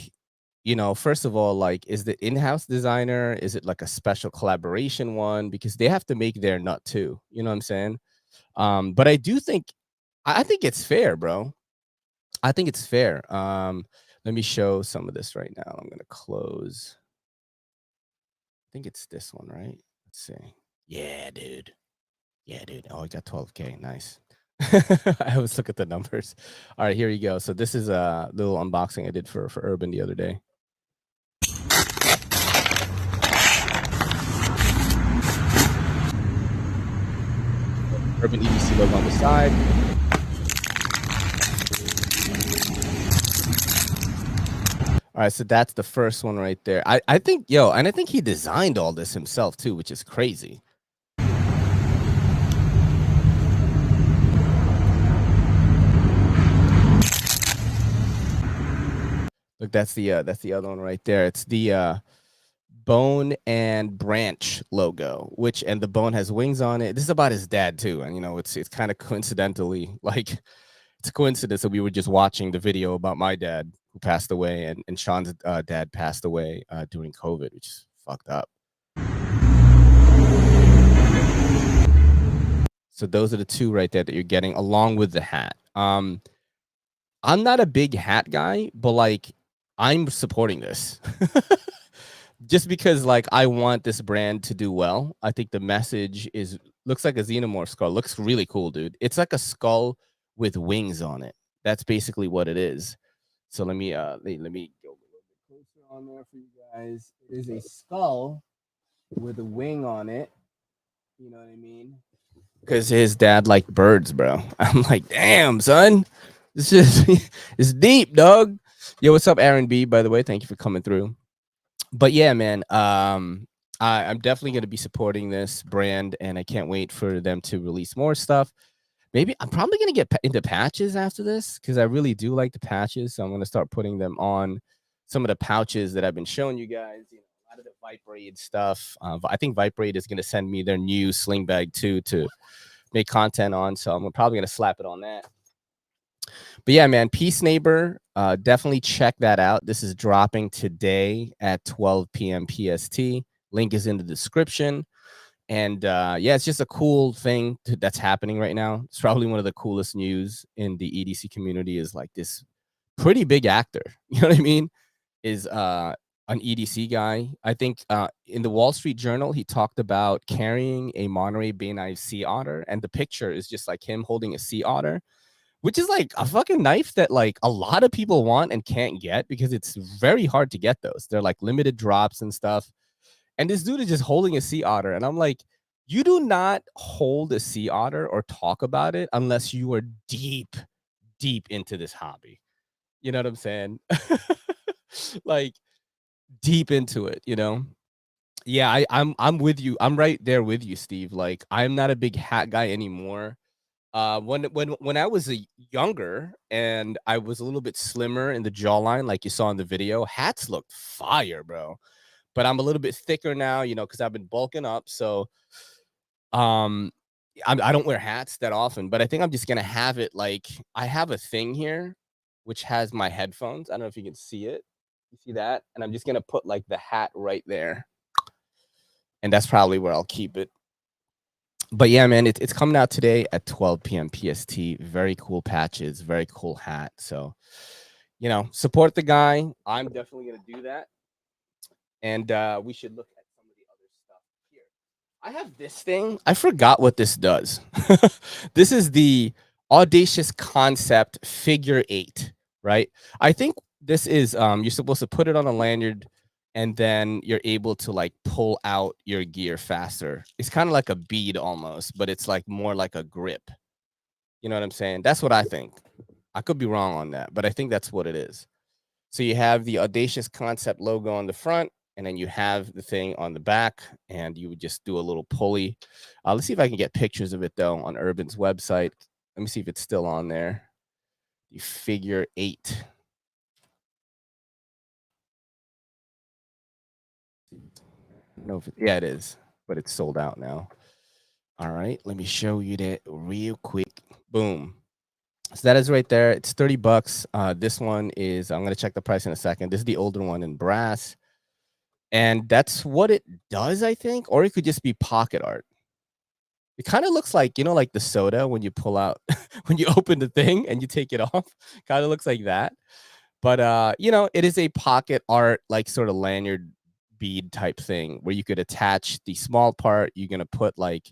first of all, like, is the in-house designer, is it like a special collaboration one? Because they have to make their nut too. You know what I'm saying? But I do think, I think it's fair, bro. I think it's fair. Let me show some of this right now. I'm going to close. I think it's this one, right? Let's see. Yeah, dude. Yeah, dude. Oh, I got 12K. Nice. I always look at the numbers. All right, here you go. So this is a little unboxing I did for Urban the other day. Urban EDC logo on the side. All right, so that's the first one right there. I think, yo, and I think he designed all this himself too, which is crazy. Look, that's the other one right there. It's the bone and branch logo, which, and the bone has wings on it. This is about his dad too, and you know, it's kind of coincidentally, like, it's a coincidence that we were just watching the video about my dad who passed away, and Sean's dad passed away during COVID, which is fucked up. So those are the two right there that you're getting, along with the hat. I'm not a big hat guy, but like, I'm supporting this. Just because, like, I want this brand to do well. I think the message looks like a xenomorph skull. Looks really cool, dude. It's like a skull with wings on it. That's basically what it is. So let me go a little bit closer on there for you guys. It is a skull with a wing on it. You know what I mean? Because his dad liked birds, bro. I'm like, damn, son. This is it's deep, dog. Yo, what's up, Aaron B? By the way, thank you for coming through. But yeah, man, I'm definitely going to be supporting this brand, and I can't wait for them to release more stuff. Maybe I'm probably going to get into patches after this, because I really do like the patches. So I'm going to start putting them on some of the pouches that I've been showing you guys. You know, a lot of the Vibraid stuff. I think Vibraid is going to send me their new sling bag too to make content on. So I'm probably going to slap it on that. But yeah, man, Peace Neighbor, definitely check that out. This is dropping today at 12 p.m. PST. Link is in the description. And yeah, it's just a cool thing that's happening right now. It's probably one of the coolest news in the EDC community, is like this pretty big actor, you know what I mean, is an EDC guy. I think in the Wall Street Journal, he talked about carrying a Monterey Bay Knives sea otter, and the picture is just like him holding a sea otter, which is like a fucking knife that like a lot of people want and can't get, because it's very hard to get those. They're like limited drops and stuff. And this dude is just holding a sea otter. And I'm like, you do not hold a sea otter or talk about it unless you are deep, deep into this hobby. You know what I'm saying? Like, deep into it, you know? Yeah, I'm with you. I'm right there with you, Steve. Like, I'm not a big hat guy anymore. When I was younger and I was a little bit slimmer in the jawline, like you saw in the video, hats looked fire, bro. But I'm a little bit thicker now, you know, because I've been bulking up. So I don't wear hats that often, but I think I'm just gonna have it like, I have a thing here which has my headphones. I don't know if you can see it. You see that? And I'm just gonna put like the hat right there, and that's probably where I'll keep it. But yeah, man, it's coming out today at 12 p.m. PST. Very cool patches, very cool hat. So, you know, support the guy. I'm definitely gonna do that. And we should look at some of the other stuff here. I have this thing. I forgot what this does. This is the Audacious Concept Figure 8, right? I think this is you're supposed to put it on a lanyard, and then you're able to like pull out your gear faster. It's kind of like a bead almost, but it's like more like a grip. You know what I'm saying? That's what I think. I could be wrong on that, but I think that's what it is. So you have the Audacious Concept logo on the front, and then you have the thing on the back, and you would just do a little pulley. Let's see if I can get pictures of it though on Urban's website. Let me see if it's still on there. The Figure 8. No, yeah, it is, but it's sold out now. All right, let me show you that real quick. Boom. So that is right there. It's $30. This one is, I'm going to check the price in a second. This is the older one in brass. And that's what it does, I think. Or it could just be pocket art. It kind of looks like, you know, like the soda when you pull out, when you open the thing and you take it off. Kind of looks like that. But, you know, it is a pocket art, like sort of lanyard bead type thing where you could attach the small part. You're gonna put like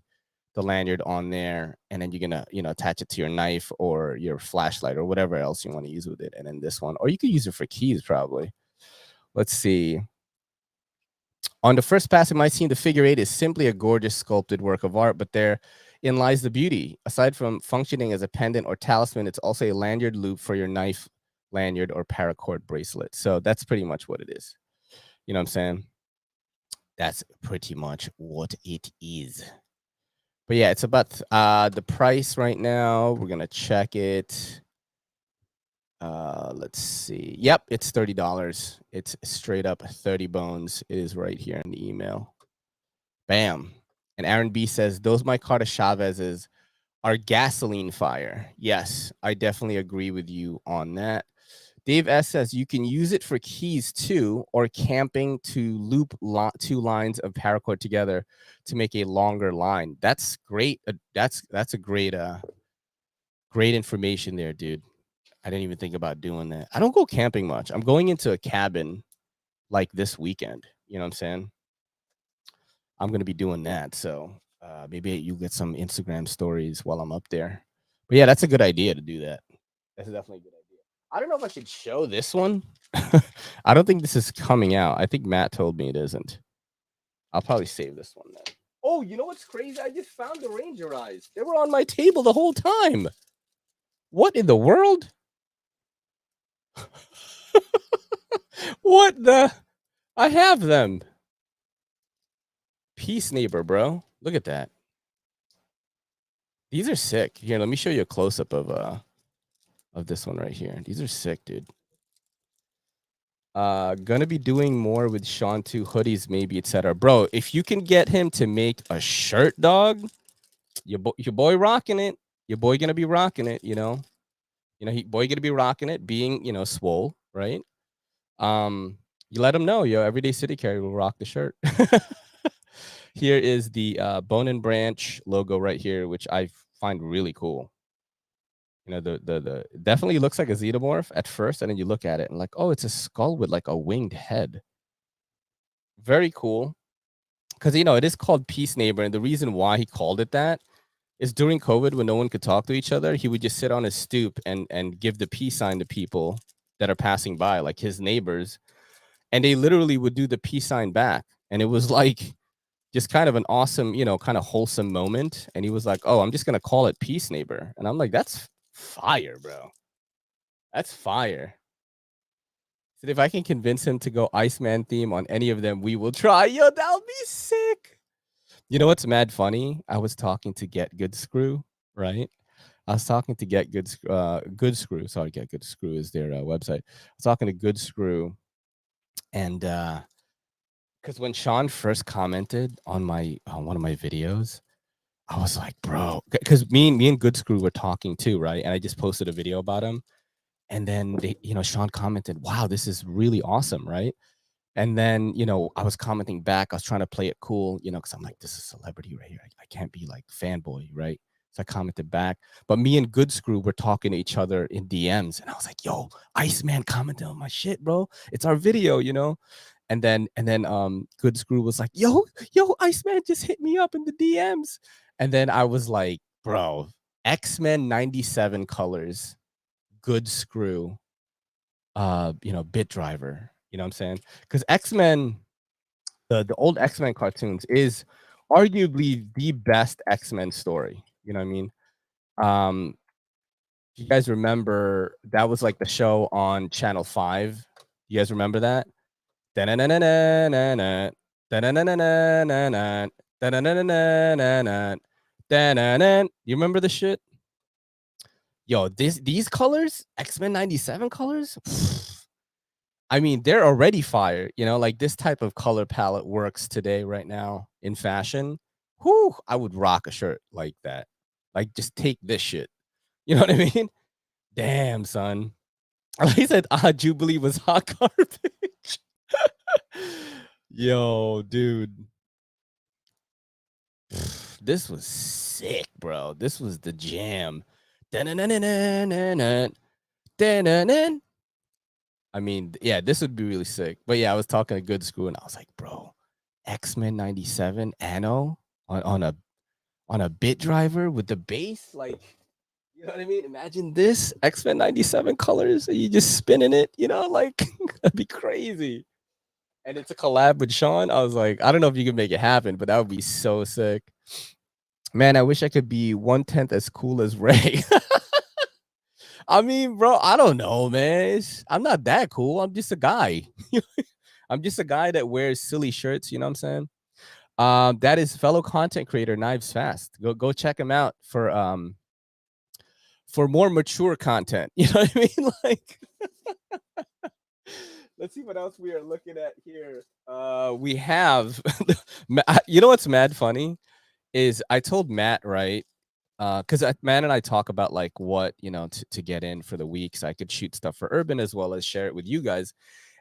the lanyard on there, and then you're gonna, you know, attach it to your knife or your flashlight or whatever else you want to use with it. And then this one, or you could use it for keys probably. Let's see. On the first pass, it might seem the figure eight is simply a gorgeous sculpted work of art, but therein lies the beauty. Aside from functioning as a pendant or talisman, it's also a lanyard loop for your knife, lanyard, or paracord bracelet. So that's pretty much what it is. You know what I'm saying? That's pretty much what it is. But yeah, it's about the price right now. We're gonna check it. Let's see. Yep, it's $30. It's straight up 30 bones. It is right here in the email. Bam. And Aaron B says those Micarta Chavez's are gasoline fire. Yes, I definitely agree with you on that. Dave S says you can use it for keys too, or camping to loop two lines of paracord together to make a longer line. That's great. That's a great great information there, dude. I didn't even think about doing that. I don't go camping much. I'm going into a cabin like this weekend. You know what I'm saying? I'm gonna be doing that. So maybe you get some Instagram stories while I'm up there. But yeah, that's a good idea to do that. That's definitely a good idea. I don't know if I should show this one. I don't think this is coming out. I think Matt told me it isn't. I'll probably save this one then. Oh, you know what's crazy? I just found the Ranger eyes. They were on my table the whole time. What in the world? What the? I have them. Peace neighbor, bro. Look at that. These are sick. Here, let me show you a close up of this one right here. These are sick, dude. Gonna be doing more with Sean too, hoodies maybe, etc. Bro, if you can get him to make a shirt, dog, your boy rocking it. Your boy gonna be rocking it. You know, boy gonna be rocking it. Being, you know, swole, right? You let him know, yo. Everyday City Carry will rock the shirt. Here is the Bone and Branch logo right here, which I find really cool. You know, the definitely looks like a xenomorph at first, and then you look at it and like, oh, it's a skull with like a winged head. Very cool. Because, you know, it is called Peace Neighbor, and the reason why he called it that is during COVID, when no one could talk to each other, he would just sit on his stoop and give the peace sign to people that are passing by, like his neighbors, and they literally would do the peace sign back, and it was like just kind of an awesome, you know, kind of wholesome moment. And he was like, oh, I'm just gonna call it Peace Neighbor, and I'm like, that's fire, bro. That's fire. So if I can convince him to go Iceman theme on any of them, we will try. Yo, that'll be sick. You know what's mad funny? I was talking to Get Good Screw, right? I was talking to Get Good Good Screw. Sorry, Get Good Screw is their website. I was talking to Good Screw, and because when Sean first commented on my one of my videos, I was like, bro, because me and Good Screw were talking too, right? And I just posted a video about him, and then they, you know, Sean commented, "Wow, this is really awesome," right? And then, you know, I was commenting back. I was trying to play it cool, you know, because I'm like, this is celebrity right here. I can't be like fanboy, right? So I commented back. But me and Good Screw were talking to each other in DMs. And I was like, yo, Iceman commented on my shit, bro. It's our video, you know? And then Good Screw was like, yo, Iceman just hit me up in the DMs. And then I was like, bro, X-Men 97 colors, Good Screw, you know, Bit Driver. You know what I'm saying? Because X-Men, the old X-Men cartoons is arguably the best X-Men story. You know what I mean? You guys remember that was like the show on Channel 5? You guys remember that? You remember the shit? Yo, these colors, X-Men 97 colors? I mean, they're already fire, you know, like this type of color palette works today right now in fashion. Whew, I would rock a shirt like that. Like, just take this shit. You know what I mean? Damn, son. He said, Jubilee was hot garbage. Yo, dude. This was sick, bro. This was the jam. I mean, yeah, this would be really sick. But yeah, I was talking a good screw, and I was like, bro, X-Men 97 Anno on a bit driver with the base, like, you know what I mean? Imagine this X-Men 97 colors, and you just spinning it, you know, like that'd be crazy. And it's a collab with Sean. I was like, I don't know if you can make it happen, but that would be so sick. Man, I wish I could be 1/10 as cool as Ray. I mean, bro, I don't know, man. I'm not that cool. I'm just a guy. I'm just a guy that wears silly shirts. You know what I'm saying? That is fellow content creator Knives Fast. Go check him out for more mature content. You know what I mean? Like, let's see what else we are looking at here. We have, you know what's mad funny is I told Matt, right? Because Matt and I talk about like what, you know, to get in for the week, so I could shoot stuff for Urban as well as share it with you guys.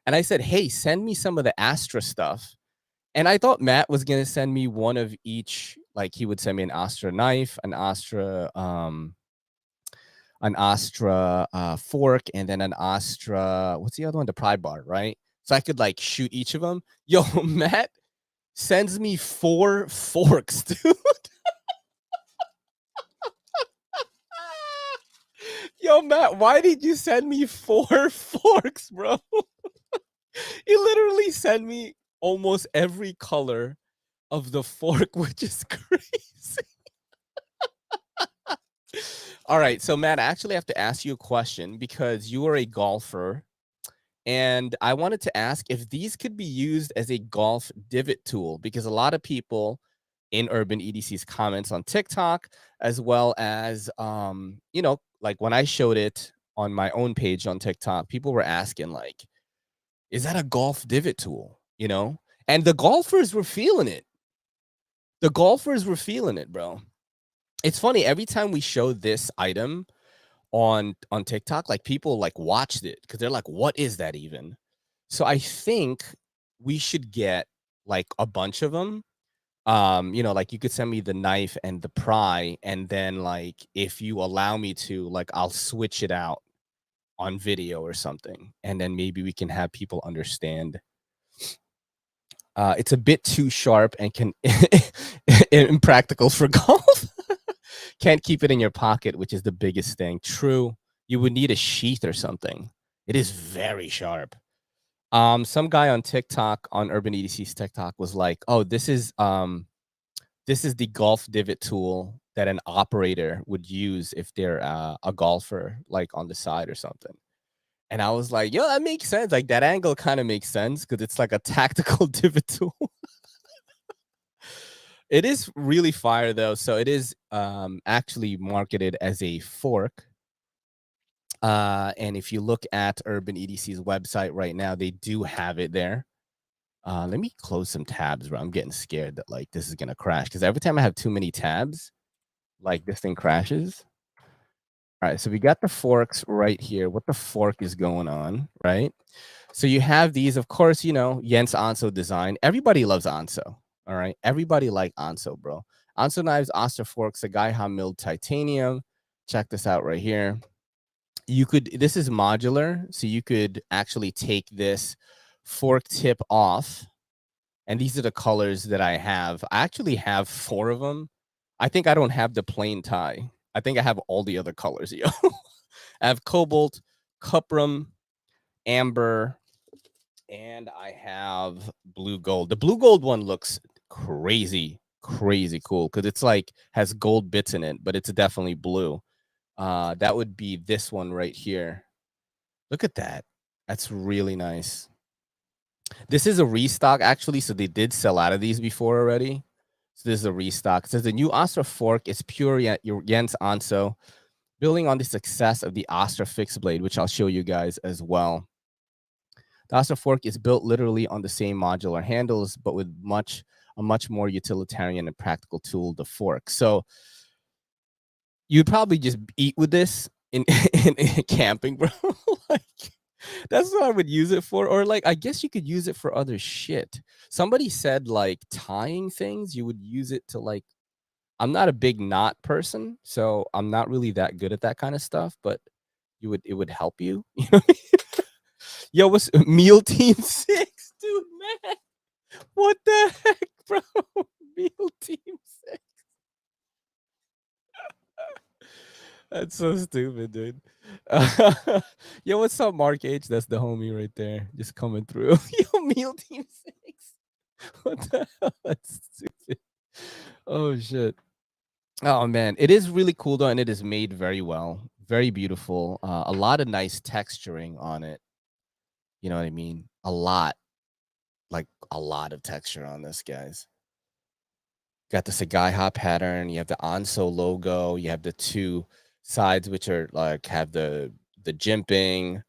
And I said, hey, send me some of the Astra stuff. And I thought Matt was gonna send me one of each. Like he would send me an Astra knife, an Astra fork, and then an Astra, what's the other one? The pry bar, right? So I could like shoot each of them. Yo, Matt sends me 4 forks, dude. Yo, Matt, why did you send me 4 forks, bro? You literally sent me almost every color of the fork, which is crazy. All right, so Matt, I actually have to ask you a question because you are a golfer, and I wanted to ask if these could be used as a golf divot tool, because a lot of people in Urban EDC's comments on TikTok, as well as you know, like when I showed it on my own page on TikTok, people were asking like, is that a golf divot tool? You know? And the golfers were feeling it. The golfers were feeling it, bro. It's funny, every time we show this item on TikTok, like people like watched it because they're like, what is that even? So I think we should get like a bunch of them. You know, like you could send me the knife and the pry, and then like if you allow me to, like I'll switch it out on video or something, and then maybe we can have people understand. It's a bit too sharp and can impractical for golf. Can't keep it in your pocket, which is the biggest thing. True. You would need a sheath or something. It is very sharp. Some guy on TikTok, on Urban EDC's TikTok, was like, "Oh, this is the golf divot tool that an operator would use if they're a golfer, like on the side or something." And I was like, "Yo, that makes sense. Like that angle kind of makes sense because it's like a tactical divot tool." It is really fire though. So it is actually marketed as a fork. And if you look at Urban EDC's website right now, they do have it there. Let me close some tabs, bro. I'm getting scared that like this is gonna crash because every time I have too many tabs, like this thing crashes. All right, so we got the forks right here. What the fork is going on, right? So you have these, of course, you know, Jens Anso design. Everybody loves Anso. All right. Everybody like Anso, bro. Anso knives, Astra forks, a Gaiha milled titanium. Check this out right here. You could, this is modular, so you could actually take this fork tip off. And these are the colors that I have. I actually have 4 of them. I think I don't have the plain tie. I think I have all the other colors, yo. I have cobalt, cuprum, amber, and I have blue gold. The blue gold one looks crazy, crazy cool because it's like has gold bits in it, but it's definitely blue. That would be this one right here. Look at that. That's really nice. This is a restock actually, so they did sell out of these before already. So this is a restock. It says the new Astra fork is pure Jens Anso, building on the success of the Astra fixed blade, which I'll show you guys as well. The Astra fork is built literally on the same modular handles, but with a much more utilitarian and practical tool, the fork. So you'd probably just eat with this in camping, bro. Like that's what I would use it for. Or like I guess you could use it for other shit. Somebody said like tying things, you would use it to like, I'm not a big knot person, so I'm not really that good at that kind of stuff, but it would help you. You know what I mean? Yo, what's Meal Team 6? Dude, man. What the heck, bro? Meal Team 6. That's so stupid, dude. Yo, what's up, Mark H? That's the homie right there, just coming through. Yo, Meal Team 6. What the hell? That's stupid. Oh shit. Oh man, it is really cool though, and it is made very well, very beautiful. A lot of nice texturing on it. You know what I mean? A lot, like a lot of texture on this, guys. Got the Sagai hop pattern. You have the Anso logo. You have the two sides, which are like have the jimping.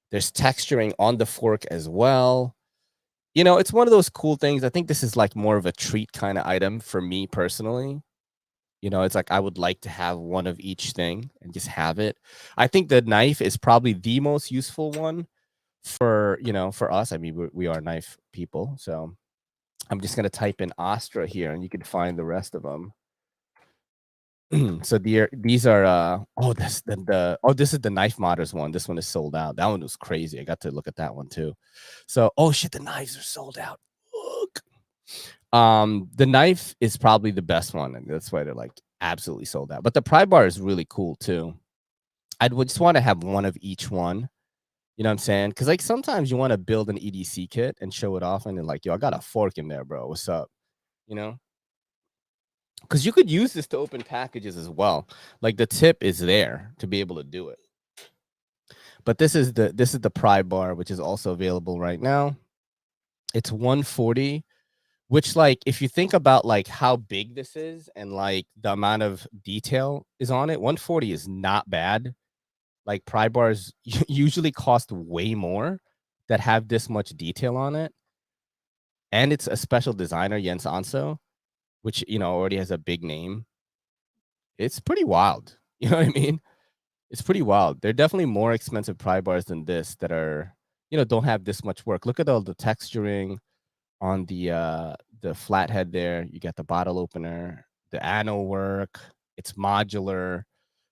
There's texturing on the fork as well. You know, it's one of those cool things. I think this is like more of a treat kind of item for me personally. You know, it's like I would like to have one of each thing and just have it. I think the knife is probably the most useful one for, you know, for us. I mean, we are knife people. So I'm just going to type in Astra here and you can find the rest of them. So these are oh, this is the Knife Modders one. This one is sold out. That one was crazy. I got to look at that one too. So oh shit, the knives are sold out. Look. The knife is probably the best one, and that's why they're like absolutely sold out. But the pry bar is really cool too. I would just want to have one of each one. You know what I'm saying? Because like sometimes you want to build an EDC kit and show it off, and then like, yo, I got a fork in there, bro. What's up? You know? Because you could use this to open packages as well. Like the tip is there to be able to do it. But this is the pry bar, which is also available right now. It's 140, which like if you think about like how big this is and like the amount of detail is on it, 140 is not bad. Like pry bars usually cost way more that have this much detail on it. And it's a special designer, Jens Anso, which, you know, already has a big name. It's pretty wild. You know what I mean? It's pretty wild. They're definitely more expensive pry bars than this that are, you know, don't have this much work. Look at all the texturing on the flathead there. You got the bottle opener, the ano work. It's modular.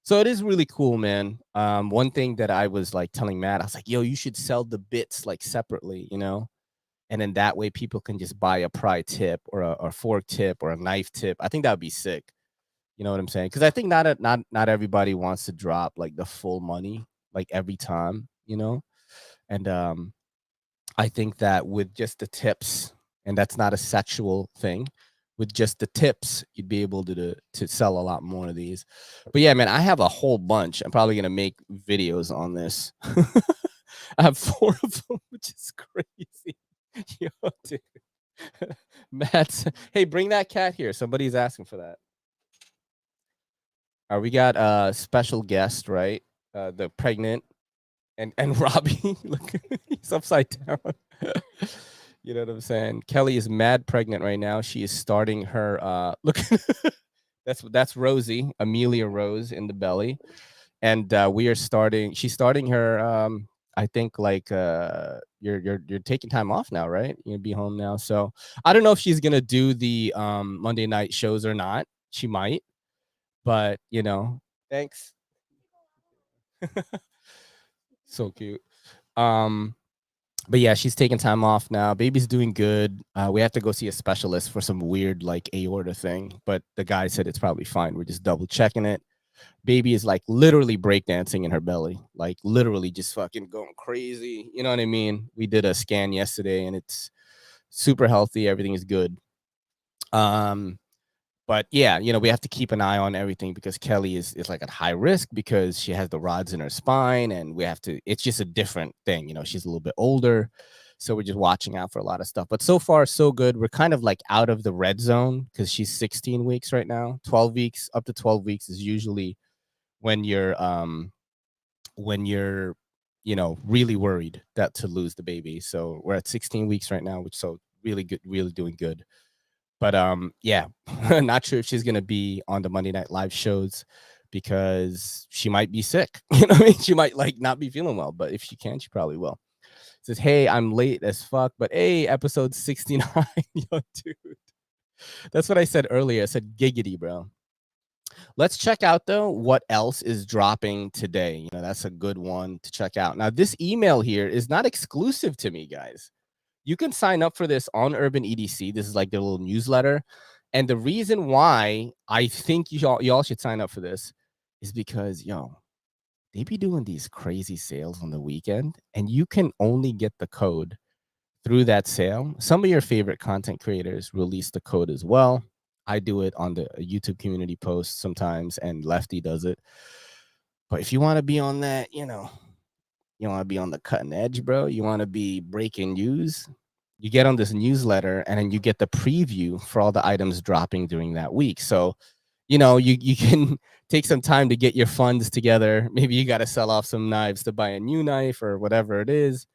So it is really cool, man. One thing that I was like telling Matt, I was like, yo, you should sell the bits like separately, you know? And then that way people can just buy a pry tip or a fork tip or a knife tip. I think that would be sick. You know what I'm saying? Because I think not everybody wants to drop like the full money like every time, you know? And I think that with just the tips, and that's not a sexual thing, with just the tips, you'd be able to sell a lot more of these. But yeah, man, I have a whole bunch. I'm probably gonna make videos on this. I have 4 of them, which is crazy. Yo, dude. Matt's, hey, bring that cat here. Somebody's asking for that. We got a special guest, right? The pregnant and Robbie, look, he's upside down. You know what I'm saying? Kelly is mad pregnant right now. She is starting her look. That's Rosie, Amelia Rose in the belly, and she's starting her I think like you're taking time off now, right? You're gonna be home now. So I don't know if she's gonna do the Monday night shows or not. She might, but you know, thanks. So cute. But yeah, she's taking time off now. Baby's doing good. We have to go see a specialist for some weird like aorta thing, but the guy said it's probably fine. We're just double checking it. Baby is like literally breakdancing in her belly, like literally just fucking going crazy. You know what I mean? We did a scan yesterday and it's super healthy. Everything is good. But yeah, you know, we have to keep an eye on everything because Kelly is like at high risk because she has the rods in her spine and we have to, it's just a different thing. You know, she's a little bit older. So we're just watching out for a lot of stuff. But so far, so good. We're kind of like out of the red zone because she's 16 weeks right now. 12 weeks, up to 12 weeks is usually when you're, you know, really worried that to lose the baby. So we're at 16 weeks right now, which so really good, really doing good. But yeah, not sure if she's gonna be on the Monday Night Live shows because she might be sick. You know what I mean? She might like not be feeling well, but if she can, she probably will. Says, hey, I'm late as fuck, but hey, episode 69. Yo, dude. That's what I said earlier. I said giggity, bro. Let's check out though what else is dropping today. You know, that's a good one to check out. Now, this email here is not exclusive to me, guys. You can sign up for this on Urban EDC. This is like their little newsletter. And the reason why I think y'all should sign up for this is because, they be doing these crazy sales on the weekend, and you can only get the code through that sale. Some of your favorite content creators release the code as well. I do it on the YouTube community post sometimes, and Lefty does it. But if you want to be on that, you want to be on the cutting edge, bro. You want to be breaking news. You get on this newsletter, and then you get the preview for all the items dropping during that week. So, you can take some time to get your funds together. Maybe you got to sell off some knives to buy a new knife or whatever it is.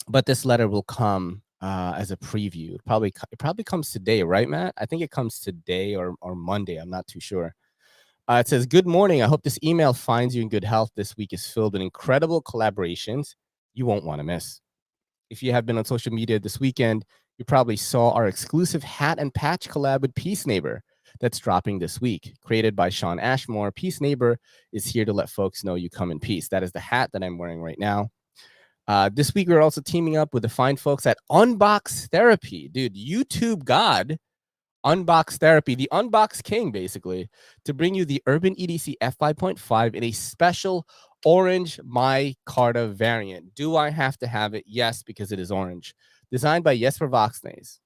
But this letter will come as a preview. It probably comes today, right, Matt? I think it comes today or Monday. I'm not too sure. It says, "Good morning. I hope this email finds you in good health. This week is filled with incredible collaborations you won't want to miss. If you have been on social media this weekend, you probably saw our exclusive hat and patch collab with Peace Neighbor that's dropping this week. Created by Sean Ashmore, Peace Neighbor is here to let folks know you come in peace." That is the hat that I'm wearing right now. This week, we're also teaming up with the fine folks at Unbox Therapy. Dude, YouTube God, Unbox Therapy, the Unbox King, basically, to bring you the Urban EDC F5.5 in a special orange micarta variant. Do I have to have it? Yes, because it is orange. Designed by Jesper Voxnes,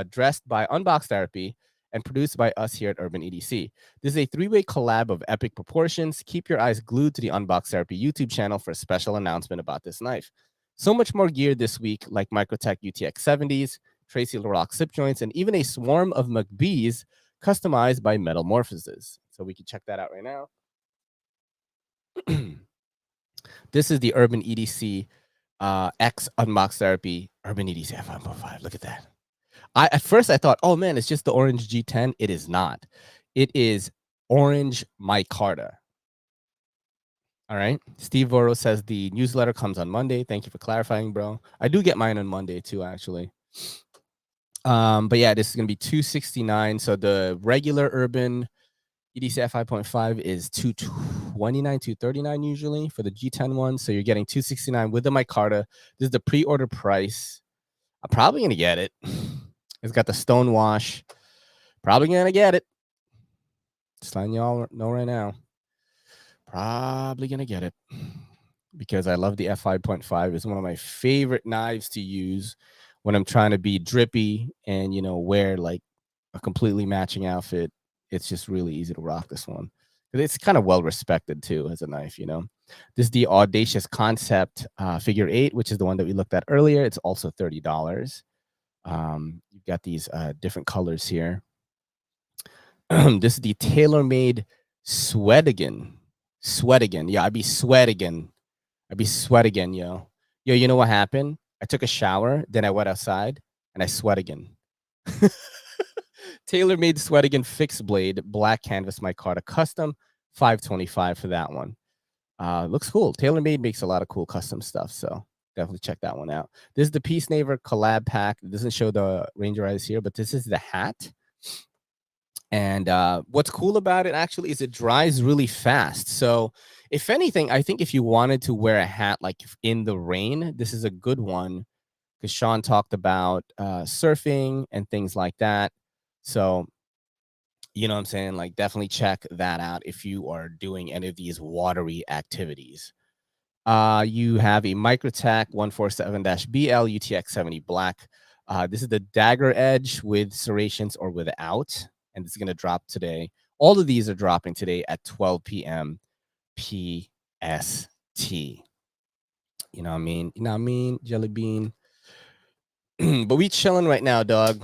dressed by Unbox Therapy, and produced by us here at Urban EDC. This is a three-way collab of epic proportions. Keep your eyes glued to the Unbox Therapy YouTube channel for a special announcement about this knife. So much more gear this week, like Microtech UTX 70s, Tracy LaRock slip joints, and even a swarm of McBees customized by Metamorphosis. So we can check that out right now. This is the Urban EDC X Unbox Therapy Urban EDC F5.5. Look at that. At first I thought, oh man, it's just the orange G10. It is not. It is orange micarta. All right. Steve Voro says the newsletter comes on Monday. Thank you for clarifying, bro. I do get mine on Monday too, actually. But yeah, this is gonna be $269. So the regular Urban EDC 5.5 is $229, $239 usually for the G10 one. So you're getting $269 with the micarta. This is the pre-order price. I'm probably gonna get it. It's got the stone wash. Probably gonna get it. Just letting y'all know right now. Probably gonna get it because I love the F5.5. It's one of my favorite knives to use when I'm trying to be drippy and wear like a completely matching outfit. It's just really easy to rock this one. It's kind of well respected too as a knife. This is the Audacious Concept figure 8, which is the one that we looked at earlier. It's also $30. You've got these different colors here. This is the TaylorMade Sweatigan. Yeah, I'd be sweatigan, yo. Yo, you know what happened? I took a shower, then I went outside, and I sweat again. TaylorMade Sweatigan fixed blade, black canvas micarta custom, $525 for that one. Looks cool. TaylorMade makes a lot of cool custom stuff, so definitely check that one out. This is the Peace Neighbor collab pack. It doesn't show the Ranger eyes here, but this is the hat. And what's cool about it actually is it dries really fast. So if anything, I think if you wanted to wear a hat like in the rain, this is a good one because Sean talked about surfing and things like that. So, you know what I'm saying? Like definitely check that out if you are doing any of these watery activities. You have a Microtech 147-BL UTX 70 black. This is the dagger edge with serrations or without, and it's going to drop today. All of these are dropping today at 12 p.m. PST. You know what I mean? Jelly bean. But we chilling right now, dog.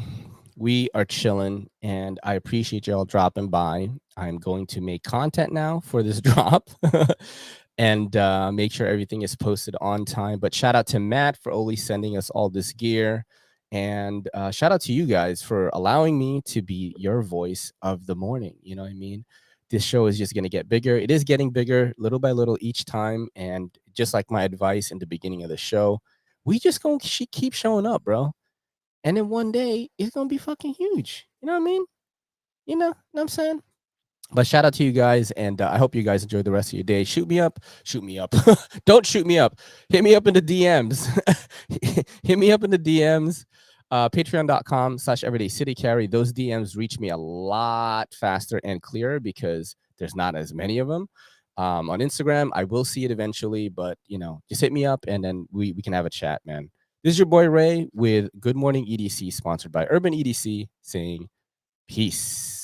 We are chilling, and I appreciate y'all dropping by. I'm going to make content now for this drop and make sure everything is posted on time. But shout out to Matt for only sending us all this gear. And shout out to you guys for allowing me to be your voice of the morning. You know what I mean? This show is just going to get bigger. It is getting bigger little by little each time. And just like my advice in the beginning of the show, we just going to keep showing up, bro. And then one day it's going to be fucking huge. You know what I mean? You know what I'm saying? But shout out to you guys, and I hope you guys enjoy the rest of your day. Shoot me up. Don't shoot me up. Hit me up in the DMs. Hit me up in the DMs. Patreon.com/everydaycitycarry. Those DMs reach me a lot faster and clearer because there's not as many of them. On Instagram, I will see it eventually, but just hit me up and then we can have a chat, man. This is your boy Ray with Good Morning EDC, sponsored by Urban EDC, saying peace.